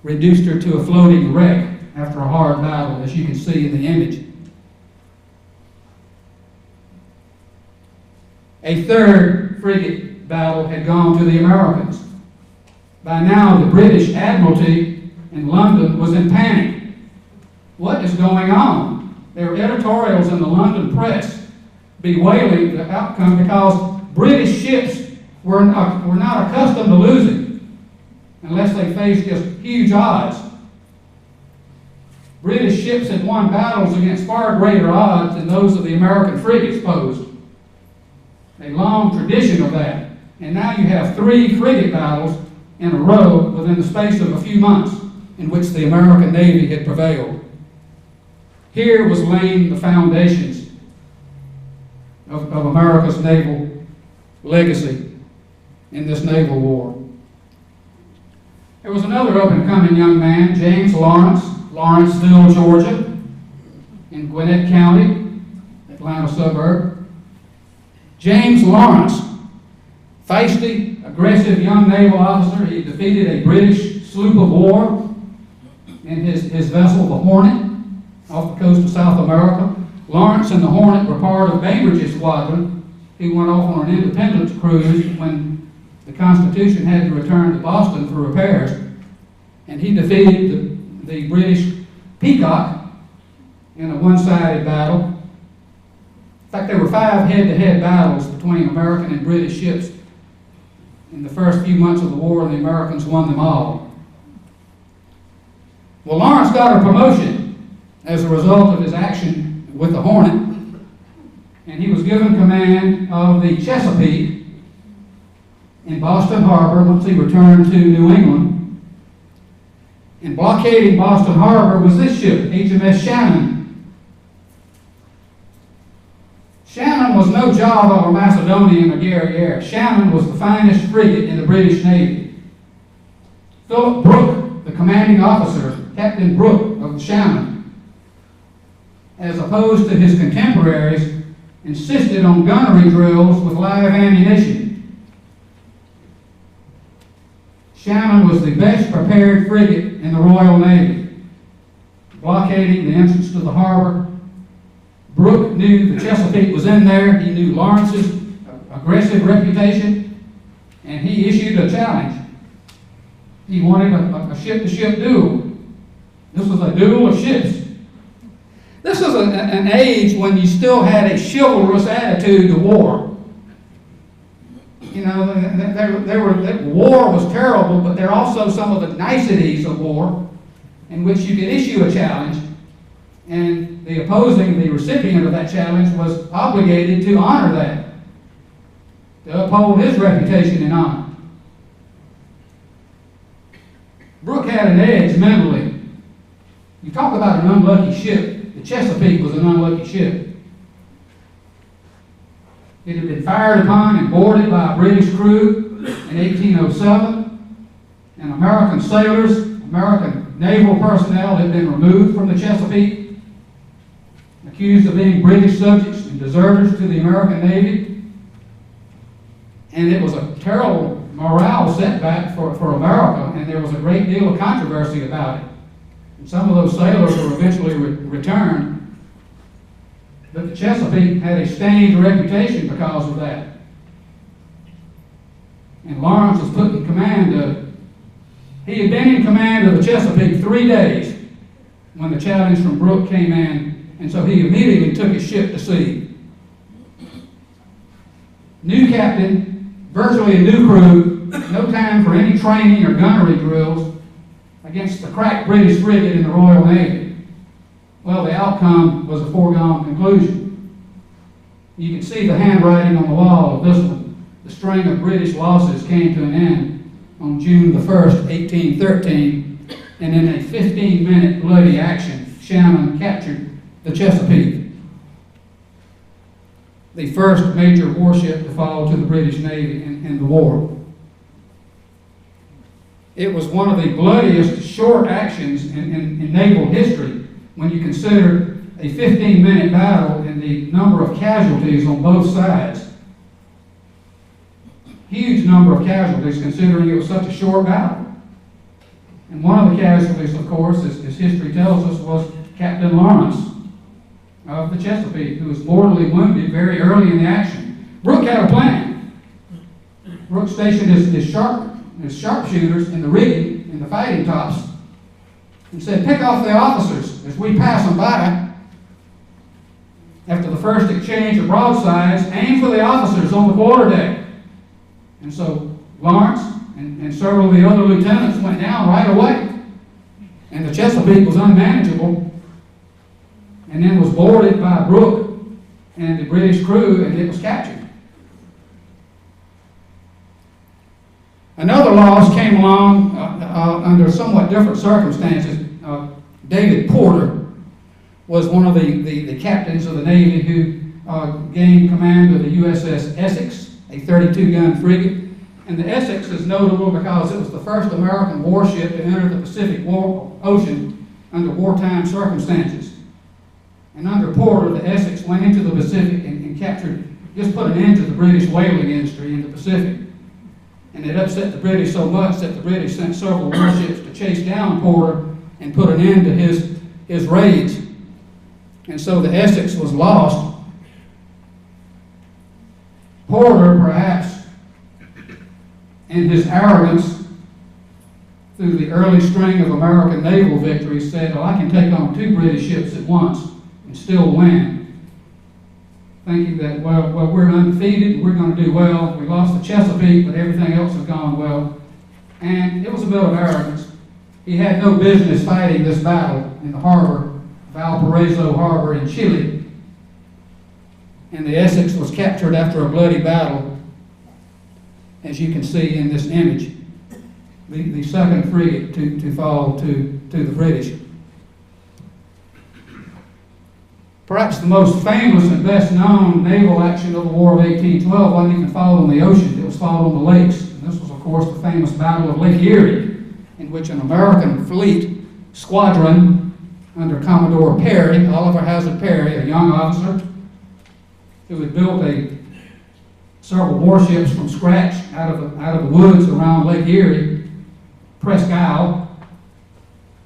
reduced her to a floating wreck after a hard battle, as you can see in the image. A third frigate battle had gone to the Americans. By now, the British Admiralty in London was in panic. What is going on? There were editorials in the London press bewailing the outcome because British ships were not accustomed to losing unless they faced just huge odds. British ships had won battles against far greater odds than those of the American frigates posed. A long tradition of that. And now you have 3 frigate battles in a row within the space of a few months in which the American Navy had prevailed. Here was laying the foundations of America's naval legacy in this naval war. There was another up-and-coming young man, James Lawrence, Lawrenceville, Georgia, in Gwinnett County, Atlanta suburb. James Lawrence, feisty, aggressive young naval officer. He defeated a British sloop of war in his vessel, the Hornet, off the coast of South America. Lawrence and the Hornet were part of Bainbridge's squadron. He went off on an independence cruise when the Constitution had to return to Boston for repairs, and he defeated the British Peacock in a one-sided battle. In fact, there were 5 head-to-head battles between American and British ships in the first few months of the war, and the Americans won them all. Well, Lawrence got a promotion as a result of his action with the Hornet, and he was given command of the Chesapeake in Boston Harbor once he returned to New England. And blockading Boston Harbor was this ship, HMS Shannon. Shannon was no Java or Macedonian or Guerriere. Shannon was the finest frigate in the British Navy. Philip Brooke, the commanding officer, Captain Brooke of Shannon, as opposed to his contemporaries, insisted on gunnery drills with live ammunition. Shannon was the best prepared frigate in the Royal Navy, blockading the entrance to the harbor. Brooke knew the Chesapeake was in there. He knew Lawrence's aggressive reputation, and he issued a challenge. He wanted a ship-to-ship duel. This was a duel of ships. This was an age when you still had a chivalrous attitude to war. You know, war was terrible, but there are also some of the niceties of war in which you could issue a challenge, and the recipient of that challenge was obligated to honor that, to uphold his reputation and honor. Brooke had an edge mentally. You talk about an unlucky ship. The Chesapeake was an unlucky ship. It had been fired upon and boarded by a British crew in 1807, and American sailors, American naval personnel had been removed from the Chesapeake, accused of being British subjects and deserters to the American Navy. And it was a terrible morale setback for America, and there was a great deal of controversy about it. And some of those sailors were eventually returned. But the Chesapeake had a stained reputation because of that. And Lawrence was put in command of, he had been in command of the Chesapeake 3 days when the challenge from Brooke came in, and so he immediately took his ship to sea. New captain, virtually a new crew, no time for any training or gunnery drills against the crack British frigate in the Royal Navy. Well, the outcome was a foregone conclusion. You can see the handwriting on the wall of this one. The string of British losses came to an end on June the 1st, 1813, and in a 15-minute bloody action, Shannon captured the Chesapeake, the first major warship to fall to the British Navy in the war. It was one of the bloodiest short actions in naval history when you consider a 15-minute battle and the number of casualties on both sides. Huge number of casualties considering it was such a short battle. And one of the casualties, of course, as history tells us, was Captain Lawrence of the Chesapeake, who was mortally wounded very early in the action. Brooke had a plan. Brooke stationed his sharpshooters in the rigging, in the fighting tops, and said, pick off the officers as we pass them by. After the first exchange of broadsides, aim for the officers on the quarterdeck. And so Lawrence and several of the other lieutenants went down right away. And the Chesapeake was unmanageable, and then was boarded by Brooke and the British crew, and it was captured. Another loss came along under somewhat different circumstances. David Porter was one of the captains of the Navy who gained command of the USS Essex, a 32-gun frigate. And the Essex is notable because it was the first American warship to enter the Pacific Ocean under wartime circumstances. And under Porter, the Essex went into the Pacific and captured, just put an end to the British whaling industry in the Pacific. And it upset the British so much that the British sent several warships to chase down Porter and put an end to his raids. And so the Essex was lost. Porter, perhaps, in his arrogance through the early string of American naval victories, said, well, I can take on 2 British ships at once and still win. Thinking that, well, we're undefeated and we're going to do well. We lost the Chesapeake, but everything else has gone well. And it was a bit of arrogance. He had no business fighting this battle in the harbor, Valparaiso Harbor in Chile. And the Essex was captured after a bloody battle, as you can see in this image, the second frigate to fall to the British. Perhaps the most famous and best known naval action of the War of 1812 wasn't even fought on the ocean, it was fought on the lakes. And this was, of course, the famous Battle of Lake Erie, in which an American fleet squadron under Commodore Perry, Oliver Hazard Perry, a young officer, who had built several warships from scratch out of the woods around Lake Erie, Presque Isle,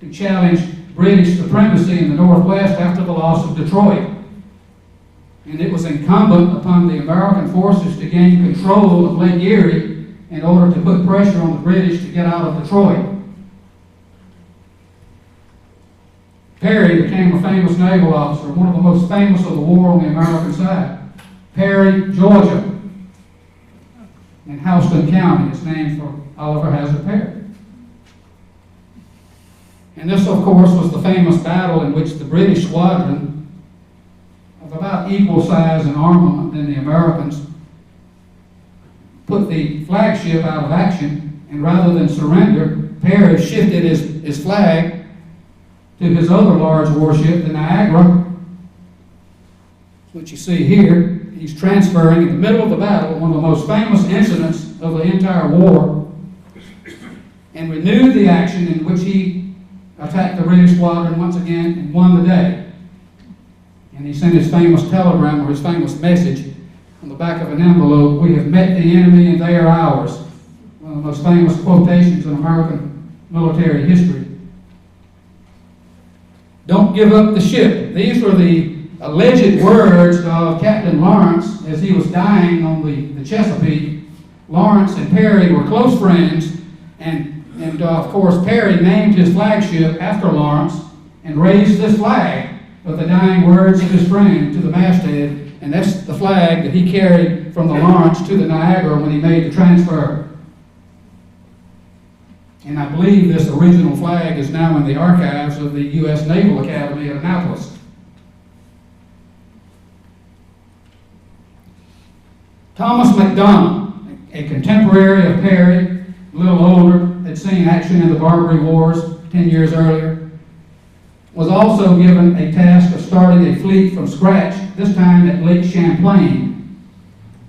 to challenge British supremacy in the Northwest after the loss of Detroit. And it was incumbent upon the American forces to gain control of Lake Erie in order to put pressure on the British to get out of Detroit. Perry became a famous naval officer, one of the most famous of the war on the American side. Perry, Georgia, in Houston County. It's named for Oliver Hazard Perry. And this, of course, was the famous battle in which the British squadron, of about equal size and armament than the Americans, put the flagship out of action, and rather than surrender, Perry shifted his flag to his other large warship, the Niagara, which you see here. He's transferring in the middle of the battle, one of the most famous incidents of the entire war, and renewed the action in which he attacked the British squadron once again and won the day. And he sent his famous telegram, or his famous message, on the back of an envelope: "We have met the enemy and they are ours." One of the most famous quotations in American military history. Don't give up the ship. These were the alleged words of Captain Lawrence as he was dying on the Chesapeake. Lawrence and Perry were close friends, and of course Perry named his flagship after Lawrence and raised this flag with the dying words of his friend to the masthead, and that's the flag that he carried from the Lawrence to the Niagara when he made the transfer. And I believe this original flag is now in the archives of the U.S. Naval Academy at Annapolis. Thomas McDonough, a contemporary of Perry, a little older, had seen action in the Barbary Wars 10 years earlier, was also given a task of starting a fleet from scratch, this time at Lake Champlain.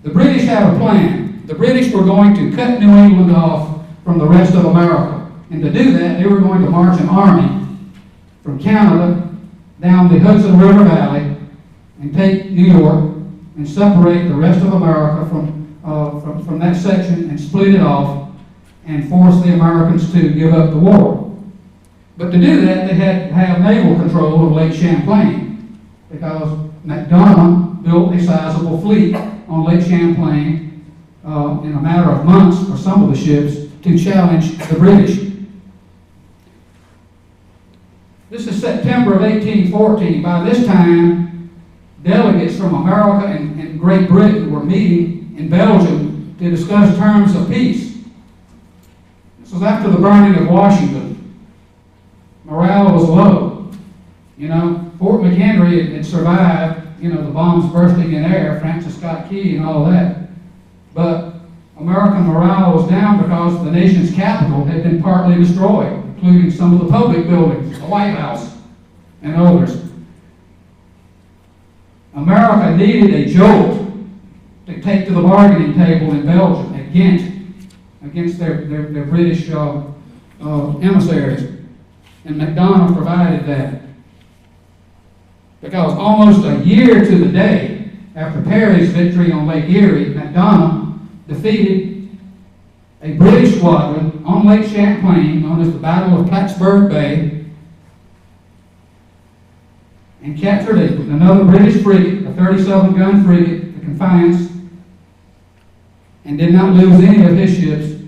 The British had a plan. The British were going to cut New England off from the rest of America. And to do that, they were going to march an army from Canada down the Hudson River Valley and take New York and separate the rest of America from that section and split it off and force the Americans to give up the war. But to do that, they had to have naval control of Lake Champlain, because McDonough built a sizable fleet on Lake Champlain in a matter of months for some of the ships to challenge the British. This is September of 1814. By this time, delegates from America and Great Britain were meeting in Belgium to discuss terms of peace. This was after the burning of Washington. Morale was low. You know, Fort McHenry had survived, you know, the bombs bursting in air, Francis Scott Key and all that. But American morale was down because the nation's capital had been partly destroyed, including some of the public buildings, the White House, and others. America needed a jolt to take to the bargaining table in Belgium against their British emissaries. And McDonough provided that. Because almost a year to the day after Perry's victory on Lake Erie, McDonough defeated a British squadron on Lake Champlain, known as the Battle of Plattsburgh Bay, and captured another British frigate, a 37-gun frigate, the Confiance, and did not lose any of his ships,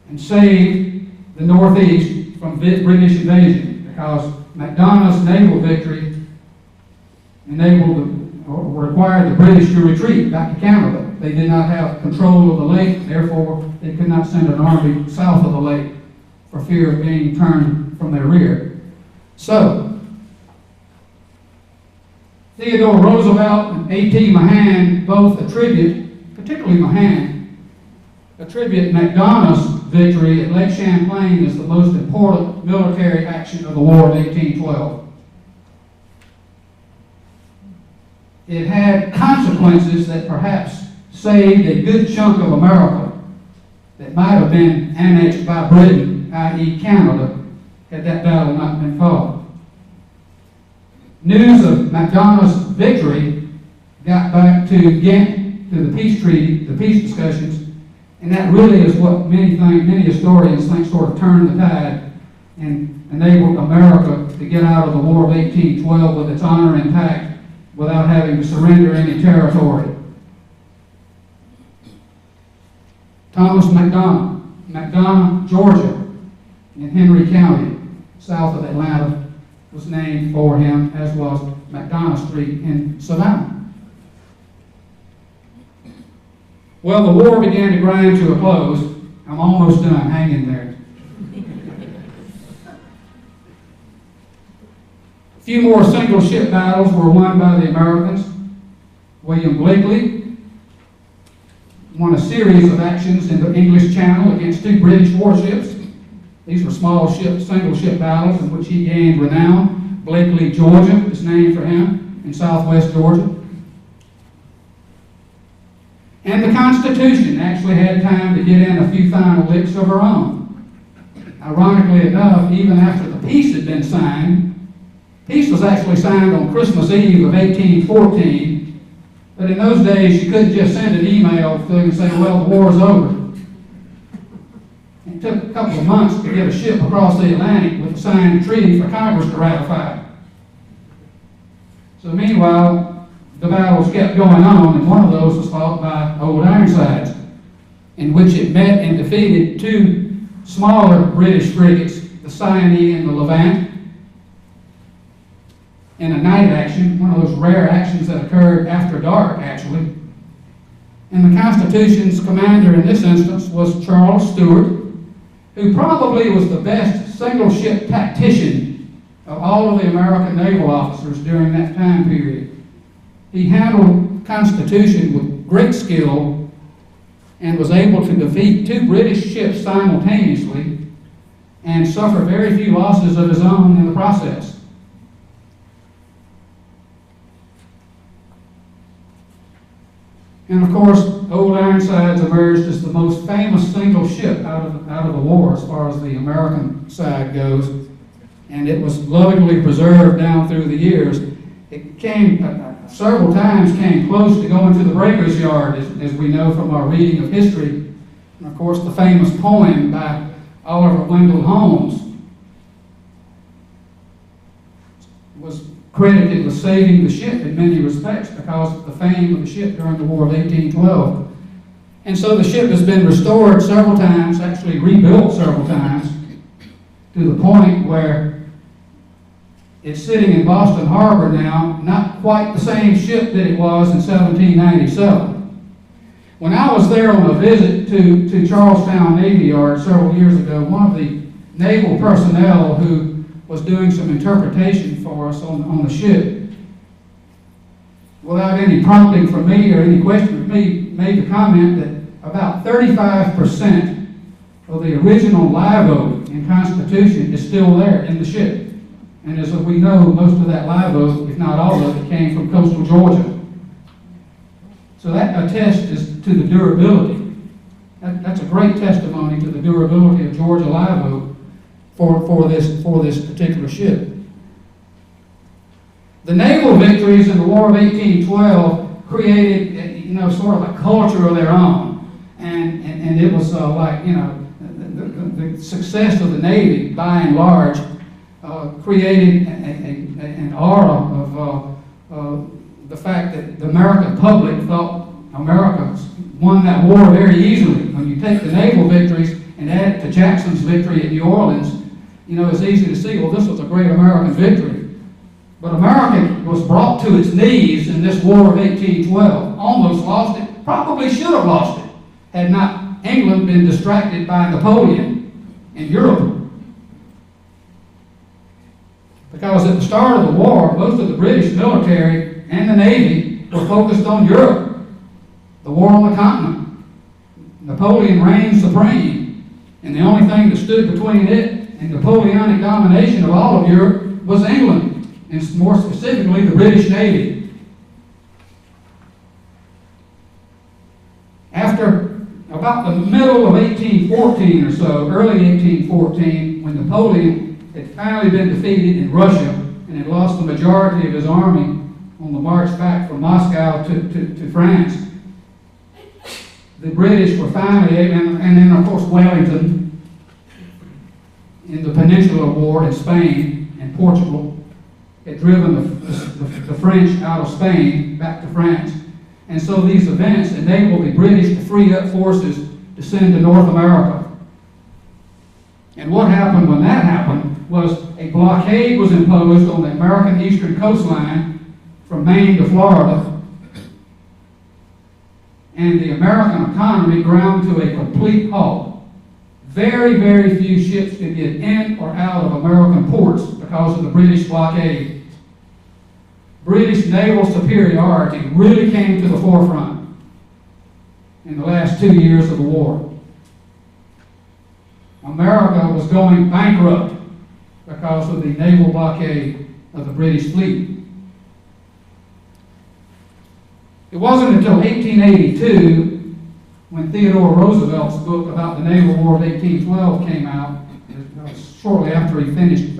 and saved the Northeast from British invasion, because McDonough's naval victory required the British to retreat back to Canada. They did not have control of the lake, therefore they could not send an army south of the lake for fear of being turned from their rear. So, Theodore Roosevelt and A.T. Mahan both attribute, particularly Mahan, attribute McDonough's victory at Lake Champlain as the most important military action of the War of 1812. It had consequences that perhaps saved a good chunk of America that might have been annexed by Britain, i.e. Canada, had that battle not been fought. News of McDonough's victory got back to Ghent, to the peace treaty, the peace discussions, and that really is what many historians think sort of turned the tide and enabled America to get out of the War of 1812 with its honor intact without having to surrender any territory. Thomas McDonough, Georgia, in Henry County, south of Atlanta, was named for him, as was McDonough Street in Savannah. Well, the war began to grind to a close. I'm almost done. Hang in there. A few more single ship battles were won by the Americans. William Blakely won a series of actions in the English Channel against two British warships. These were small ship, single ship battles in which he gained renown. Blakely, Georgia is named for him, in southwest Georgia. And the Constitution actually had time to get in a few final licks of her own. Ironically enough, even after the peace had been signed, peace was actually signed on Christmas Eve of 1814, but in those days you couldn't just send an email and say, well, the war's over. It took a couple of months to get a ship across the Atlantic with a signed treaty for Congress to ratify. So meanwhile, the battles kept going on, and one of those was fought by Old Ironsides, in which it met and defeated two smaller British frigates, the Cyane and the Levant, in a night action, one of those rare actions that occurred after dark, actually. And the Constitution's commander in this instance was Charles Stewart, who probably was the best single-ship tactician of all of the American naval officers during that time period. He handled Constitution with great skill and was able to defeat two British ships simultaneously and suffer very few losses of his own in the process. And of course, Old Ironsides emerged as the most famous single ship out of the war as far as the American side goes, and it was lovingly preserved down through the years. It came several times came close to going to the breaker's yard, as we know from our reading of history. And of course, the famous poem by Oliver Wendell Holmes was credited with saving the ship in many respects because of the fame of the ship during the War of 1812. And so the ship has been restored several times, actually rebuilt several times, to the point where it's sitting in Boston Harbor now, not quite the same ship that it was in 1797. When I was there on a visit to Charlestown Navy Yard several years ago, one of the naval personnel who was doing some interpretation for us on the ship, without any prompting from me or any question from me, made the comment that about 35% of the original live oak in Constitution is still there in the ship. And as we know, most of that live oak, if not all of it, came from coastal Georgia. So that attests to the durability. That's a great testimony to the durability of Georgia live oak for this particular ship. The naval victories in the War of 1812 created, sort of a culture of their own, and it was the success of the Navy, by and large, created an aura of the fact that the American public thought America won that war very easily. When you take the naval victories and add it to Jackson's victory at New Orleans, it's easy to see, well, this was a great American victory. But America was brought to its knees in this War of 1812, almost lost it, probably should have lost it, had not England been distracted by Napoleon in Europe. Because at the start of the war, most of the British military and the Navy were focused on Europe, the war on the continent. Napoleon reigned supreme, and the only thing that stood between it and Napoleonic domination of all of Europe was England, and more specifically the British Navy. After about the middle of 1814 or so, early 1814, when Napoleon had finally been defeated in Russia and had lost the majority of his army on the march back from Moscow to France, the British were finally, and then of course Wellington, in the Peninsular War in Spain and Portugal, had driven the French out of Spain back to France. And so these events enabled the British to free up forces to send to North America. And what happened when that happened was a blockade was imposed on the American eastern coastline from Maine to Florida. And the American economy ground to a complete halt. Very, very few ships could get in or out of American ports because of the British blockade. British naval superiority really came to the forefront in the last 2 years of the war. America was going bankrupt because of the naval blockade of the British fleet. It wasn't until 1882 when Theodore Roosevelt's book about the Naval War of 1812 came out, shortly after he finished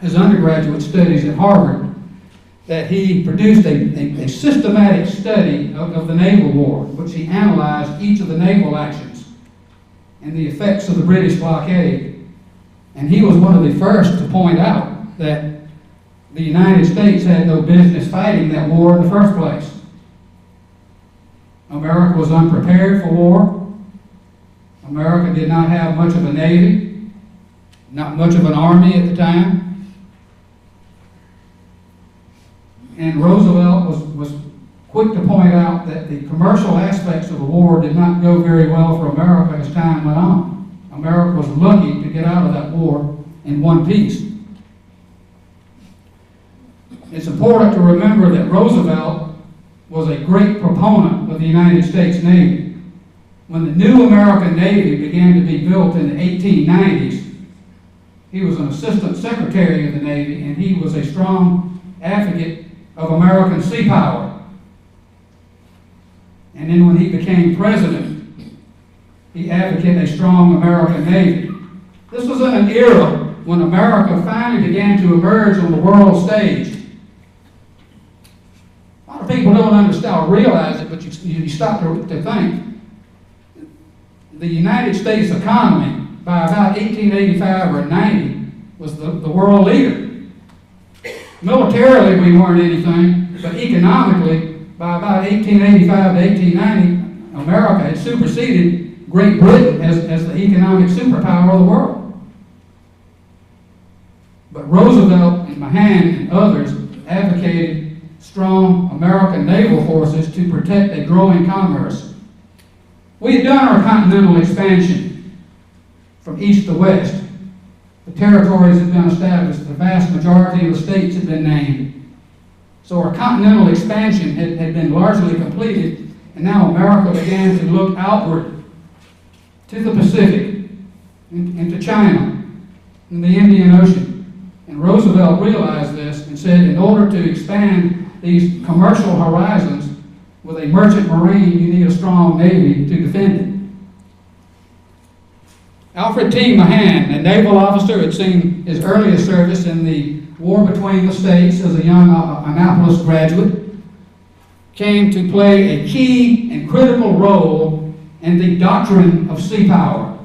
his undergraduate studies at Harvard, that he produced a systematic study of the Naval War, which he analyzed each of the naval actions and the effects of the British blockade. And he was one of the first to point out that the United States had no business fighting that war in the first place. America was unprepared for war. America did not have much of a navy, not much of an army at the time. And Roosevelt was quick to point out that the commercial aspects of the war did not go very well for America as time went on. America was lucky to get out of that war in one piece. It's important to remember that Roosevelt was a great proponent of the United States Navy. When the new American Navy began to be built in the 1890s, he was an assistant secretary of the Navy, and he was a strong advocate of American sea power. And then when he became president, he advocated a strong American Navy. This was in an era when America finally began to emerge on the world stage. A lot of people don't understand or realize it, but you stop to think. The United States economy, by about 1885 or 90, was the world leader. Militarily, we weren't anything, but economically, by about 1885 to 1890, America had superseded Great Britain as the economic superpower of the world. But Roosevelt and Mahan and others advocated strong American naval forces to protect a growing commerce. We had done our continental expansion from east to west. The territories had been established. The vast majority of the states had been named. So our continental expansion had been largely completed, and now America began to look outward to the Pacific, into China, and the Indian Ocean. And Roosevelt realized this and said, in order to expand these commercial horizons with a merchant marine, you need a strong navy to defend it. Alfred T. Mahan, a naval officer, had seen his earliest service in the war between the states as a young Annapolis graduate, came to play a key and critical role in the doctrine of sea power.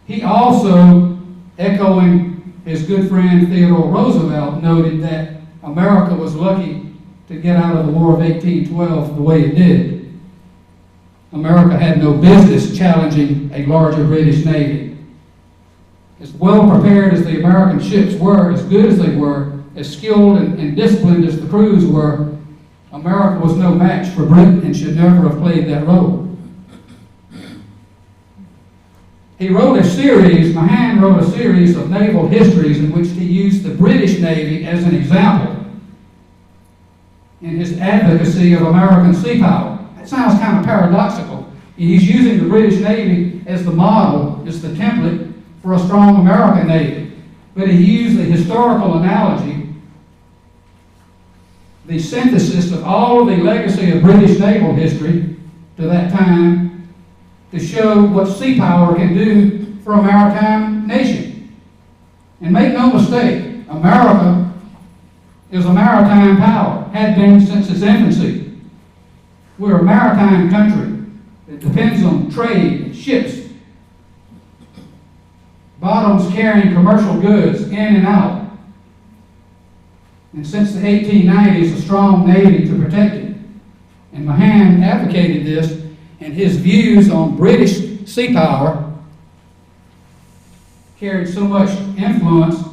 He also, echoing his good friend Theodore Roosevelt, noted that America was lucky to get out of the War of 1812 the way it did. America had no business challenging a larger British Navy. As well prepared as the American ships were, as good as they were, as skilled and disciplined as the crews were, America was no match for Britain and should never have played that role. Mahan wrote a series of naval histories in which he used the British Navy as an example in his advocacy of American sea power. That sounds kind of paradoxical. He's using the British Navy as the model, as the template for a strong American Navy. But he used the historical analogy, the synthesis of all of the legacy of British naval history to that time, to show what sea power can do for a maritime nation. And make no mistake, America is a maritime power, had been since its infancy. We're a maritime country. It depends on trade and ships, bottoms carrying commercial goods in and out. And since the 1890s, a strong navy to protect it. And Mahan advocated this, and his views on British sea power carried so much influence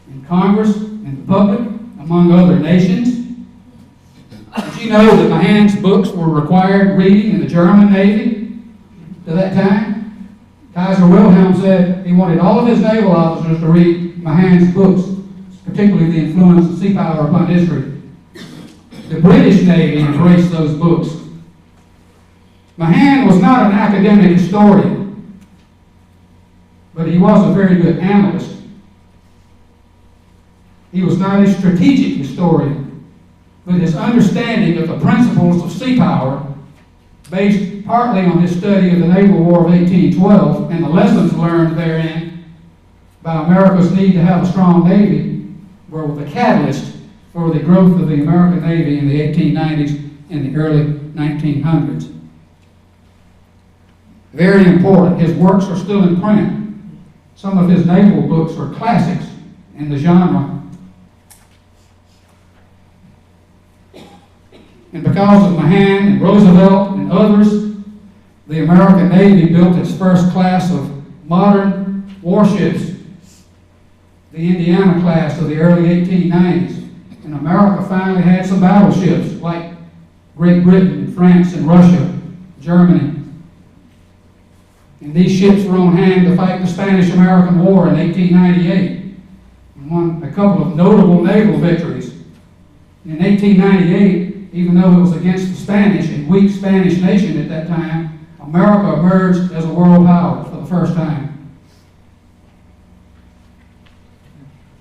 in Congress and the public, among other nations. Did you know that Mahan's books were required reading in the German Navy to that time? Kaiser Wilhelm said he wanted all of his naval officers to read Mahan's books, particularly the influence of sea power upon history. The British Navy embraced those books. Mahan was not an academic historian, but he was a very good analyst. He was not a strategic historian, but his understanding of the principles of sea power, based partly on his study of the Naval War of 1812 and the lessons learned therein by America's need to have a strong Navy, were the catalyst for the growth of the American Navy in the 1890s and the early 1900s. Very important, his works are still in print. Some of his naval books are classics in the genre And because of Mahan and Roosevelt and others, the American Navy built its first class of modern warships, the Indiana class of the early 1890s. And America finally had some battleships like Great Britain, France, and Russia, Germany. And these ships were on hand to fight the Spanish-American War in 1898 and won a couple of notable naval victories. In 1898, even though it was against the Spanish and weak Spanish nation at that time, America emerged as a world power for the first time.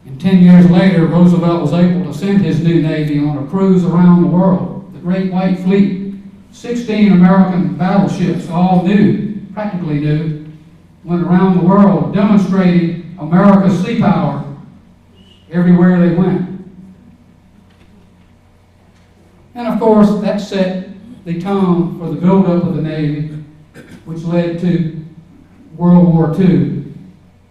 And 10 years later, Roosevelt was able to send his new Navy on a cruise around the world, the Great White Fleet. 16 American battleships, all new, practically new, went around the world demonstrating America's sea power everywhere they went. And of course, that set the tone for the buildup of the Navy, which led to World War II.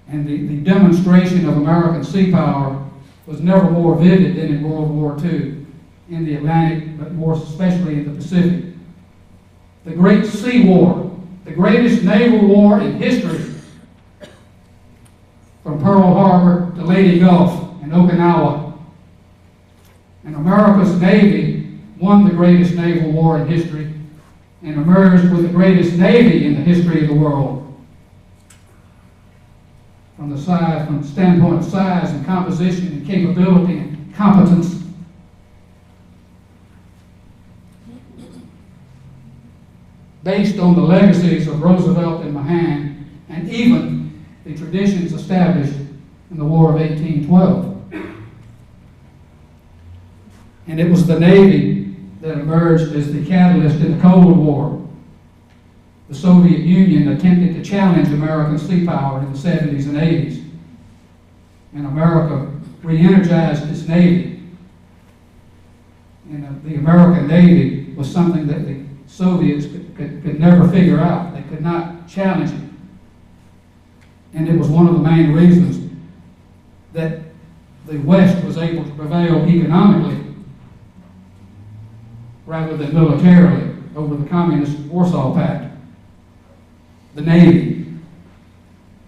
And the demonstration of American sea power was never more vivid than in World War II, in the Atlantic, but more especially in the Pacific. The Great Sea War, the greatest naval war in history, from Pearl Harbor to Leyte Gulf and Okinawa. And America's Navy won the greatest naval war in history and emerged with the greatest Navy in the history of the world. From the standpoint of size and composition and capability and competence. Based on the legacies of Roosevelt and Mahan, and even the traditions established in the War of 1812. And it was the Navy that emerged as the catalyst in the Cold War. The Soviet Union attempted to challenge American sea power in the 70s and 80s. And America re-energized its Navy. And the American Navy was something that the Soviets could never figure out. They could not challenge it. And it was one of the main reasons that the West was able to prevail economically rather than militarily over the Communist Warsaw Pact. The Navy.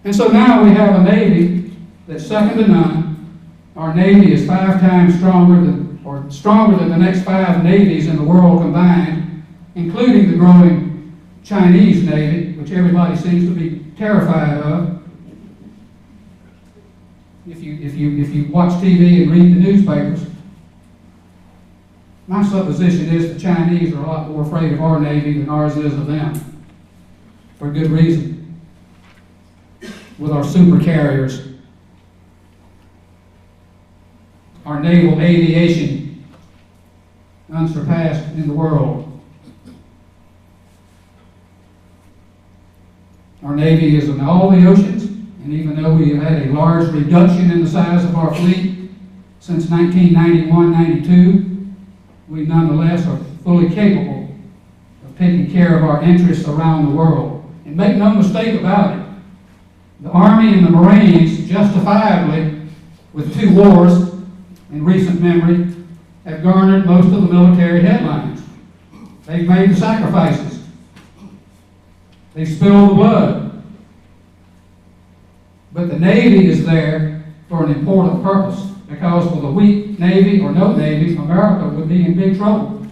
And so now we have a Navy that's second to none. Our Navy is 5 times stronger than the next 5 navies in the world combined, including the growing Chinese Navy, which everybody seems to be terrified of. If you watch TV and read the newspapers, my supposition is the Chinese are a lot more afraid of our Navy than ours is of them. For good reason. With our super carriers, our naval aviation, unsurpassed in the world. Our Navy is in all the oceans, and even though we have had a large reduction in the size of our fleet since 1991-92, we nonetheless are fully capable of taking care of our interests around the world. And make no mistake about it, the Army and the Marines, justifiably, with 2 wars in recent memory, have garnered most of the military headlines. They've made the sacrifices. They've spilled the blood. But the Navy is there for an important purpose, because with a weak Navy or no Navy, America would be in big trouble.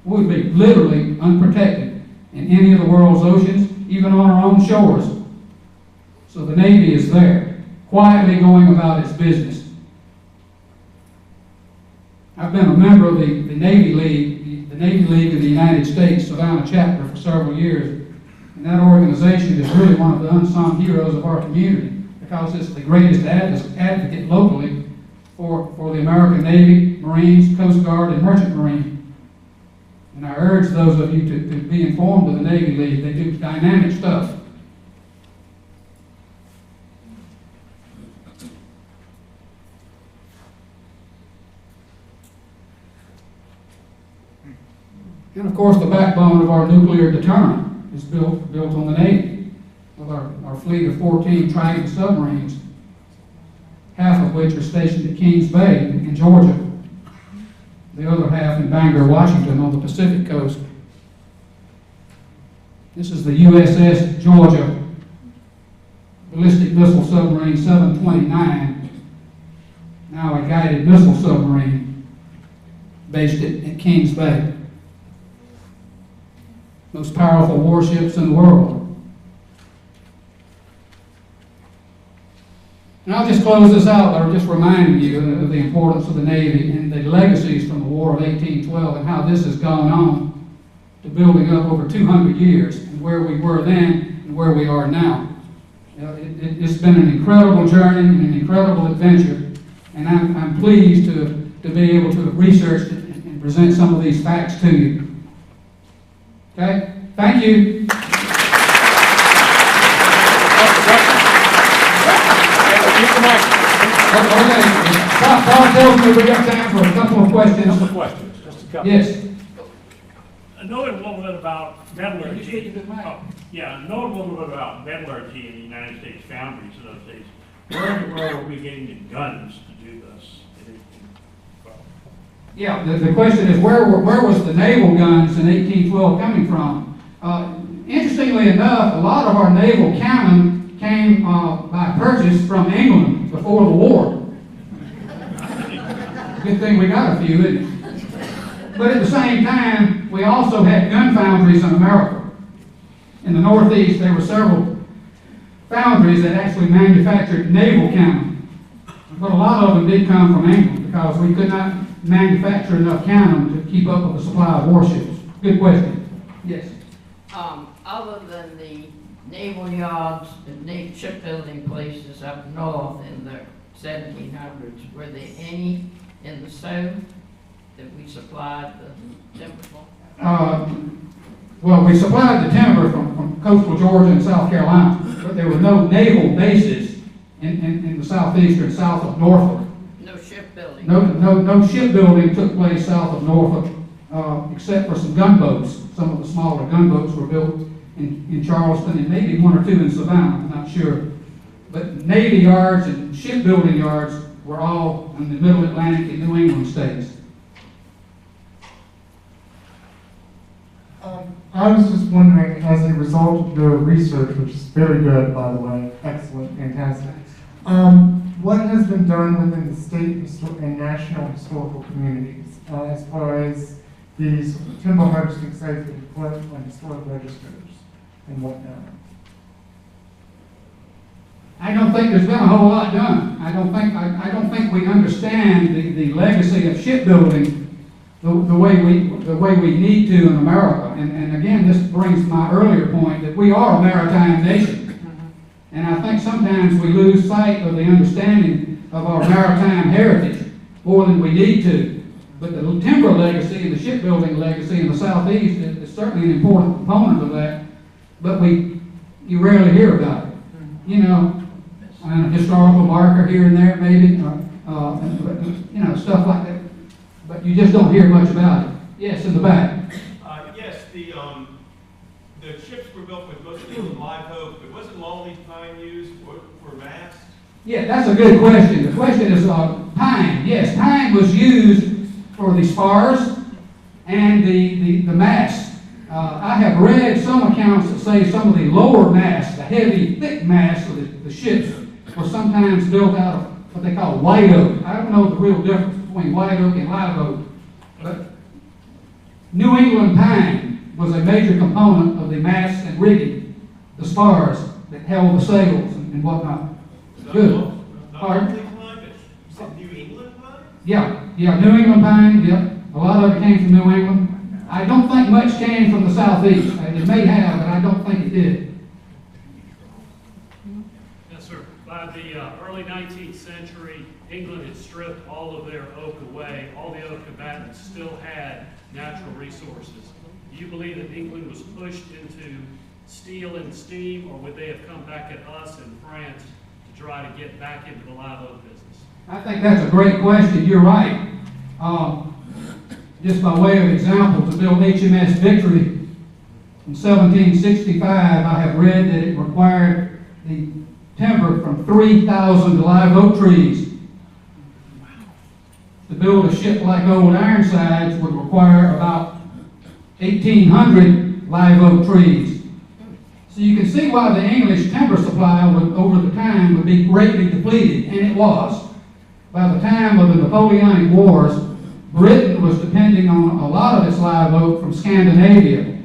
We would be literally unprotected in any of the world's oceans, even on our own shores. So the Navy is there, quietly going about its business. I've been a member of the Navy League of the United States, Savannah chapter, for several years. And that organization is really one of the unsung heroes of our community, because it's the greatest advocate locally for the American Navy, Marines, Coast Guard, and Merchant Marine. And I urge those of you to be informed of the Navy League. They do dynamic stuff. And of course, the backbone of our nuclear deterrent is built on the Navy, with our fleet of 14 Trident submarines, half of which are stationed at Kings Bay in Georgia. the other half in Bangor, Washington, on the Pacific coast. This is the USS Georgia ballistic missile submarine 729, now a guided missile submarine based at Kings Bay. Most powerful warships in the world. And I'll just close this out by just reminding you of the importance of the Navy and the legacies from the War of 1812 and how this has gone on to building up over 200 years and where we were then and where we are now. You know, it's been an incredible journey and an incredible adventure, and I'm pleased to be able to have researched it and present some of these facts to you. Okay? Thank you. Okay. Paul tells me we got time for a couple of questions. Just a couple. Yes. Know a little bit about metallurgy. Can you speak to the mic? Know a little bit about metallurgy in the United States foundries in those days. Where in the world were we getting the guns to do this? Yeah, the question is where was the naval guns in 1812 coming from? Interestingly enough, a lot of our naval cannon came by purchase from England before the war. Good thing we got a few, isn't it? But at the same time, we also had gun foundries in America. In the Northeast, there were several foundries that actually manufactured naval cannon. But a lot of them did come from England because we could not manufacture enough cannon to keep up with the supply of warships. Good question. Yes. Other than the naval yards and shipbuilding places up north in the 1700s, were there any in the South that we supplied the timber for? Well, we supplied the timber from coastal Georgia and South Carolina, but there were no naval bases in the southeast or south of Norfolk. No shipbuilding? No shipbuilding took place south of Norfolk, except for some gunboats. Some of the smaller gunboats were built in Charleston and maybe one or two in Savannah, I'm not sure. But Navy yards and shipbuilding yards were all in the Middle Atlantic and New England states. I was just wondering, as a result of your research, which is very good, by the way, excellent, fantastic, what has been done within the state and national historical communities as far as these timber harvesting sites that you collect on historic registers and whatnot? I don't think there's been a whole lot done. I don't think we understand the legacy of shipbuilding the way we need to in America. And again, this brings my earlier point that we are a maritime nation. And I think sometimes we lose sight of the understanding of our maritime heritage more than we need to. But the timber legacy and the shipbuilding legacy in the Southeast is certainly an important component of that. But you rarely hear about it. You know, a historical marker here and there maybe, stuff like that. But you just don't hear much about it. Yes, in the back. Yes, the ships were built with mostly live oak, but wasn't long-leaf pine used for masts? Yeah, that's a good question. The question is pine. Yes, pine was used for the spars and the masts. I have read some accounts that say some of the lower masts, the heavy, thick masts of the ships, were sometimes built out of what they call white oak. I don't know the real difference between white oak and live oak, but New England pine was a major component of the masts and rigging, the spars that held the sails and whatnot. Good. Pardon? You said New England pine? Yeah, New England pine, yeah. A lot of it came from New England. I don't think much came from the Southeast. It may have, but I don't think it did. Yes, sir. By the early 19th century, England had stripped all of their oak away. All the other combatants still had natural resources. Do you believe that England was pushed into steel and steam, or would they have come back at us in France to try to get back into the live oak business? I think that's a great question. You're right. Just by way of example, to build HMS Victory in 1765, I have read that it required the timber from 3,000 live oak trees. to build a ship like Old Ironsides would require about 1,800 live oak trees. So you can see why the English timber supply over the time would be greatly depleted, and it was. By the time of the Napoleonic Wars, Britain was depending on a lot of its live oak from Scandinavia.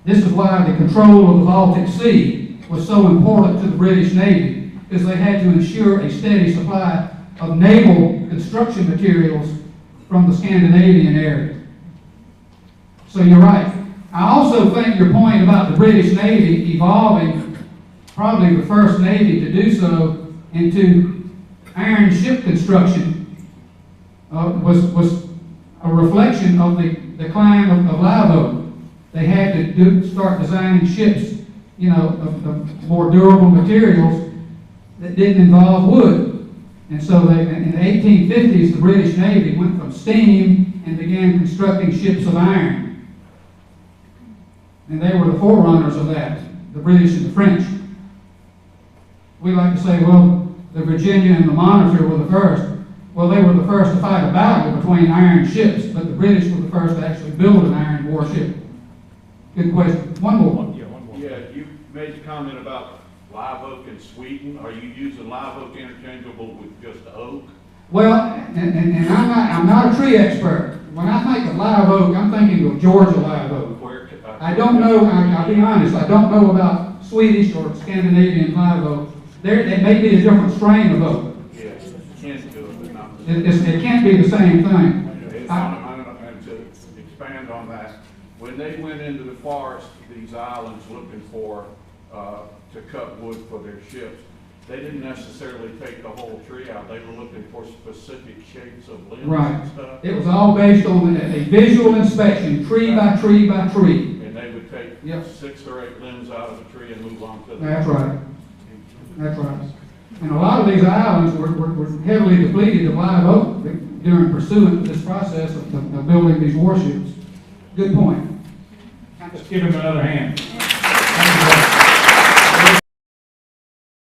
This is why the control of the Baltic Sea was so important to the British Navy, because they had to ensure a steady supply of naval construction materials from the Scandinavian area. So you're right. I also think your point about the British Navy evolving, probably the first Navy to do so, into iron ship construction was a reflection of the decline of live oak. They had to start designing ships, of more durable materials that didn't involve wood. And so in the 1850s, the British Navy went from steam and began constructing ships of iron. And they were the forerunners of that, the British and the French. We like to say, well, the Virginia and the Monitor were the first. Well, they were the first to fight a battle between iron ships, but the British were the first to actually build an iron warship. Good question. One more. Yeah, you made the comment about live oak in Sweden. Are you using live oak interchangeable with just oak? Well, and I'm not a tree expert. When I think of live oak, I'm thinking of Georgia live oak. I don't know, I'll be honest, I don't know about Swedish or Scandinavian live oak. There may be a different strain of oak. Yes, it can't be the same thing. And to expand on that, when they went into the forest, these islands looking for, to cut wood for their ships, they didn't necessarily take the whole tree out. They were looking for specific shapes of limbs and stuff. It was all based on a visual inspection, tree by tree by tree. And they would take 6 or 8 limbs out of the tree and move on to the That's right. That's right. And a lot of these islands were heavily depleted of live oak during pursuit of this process of building these warships. Good point. Let's give him another hand.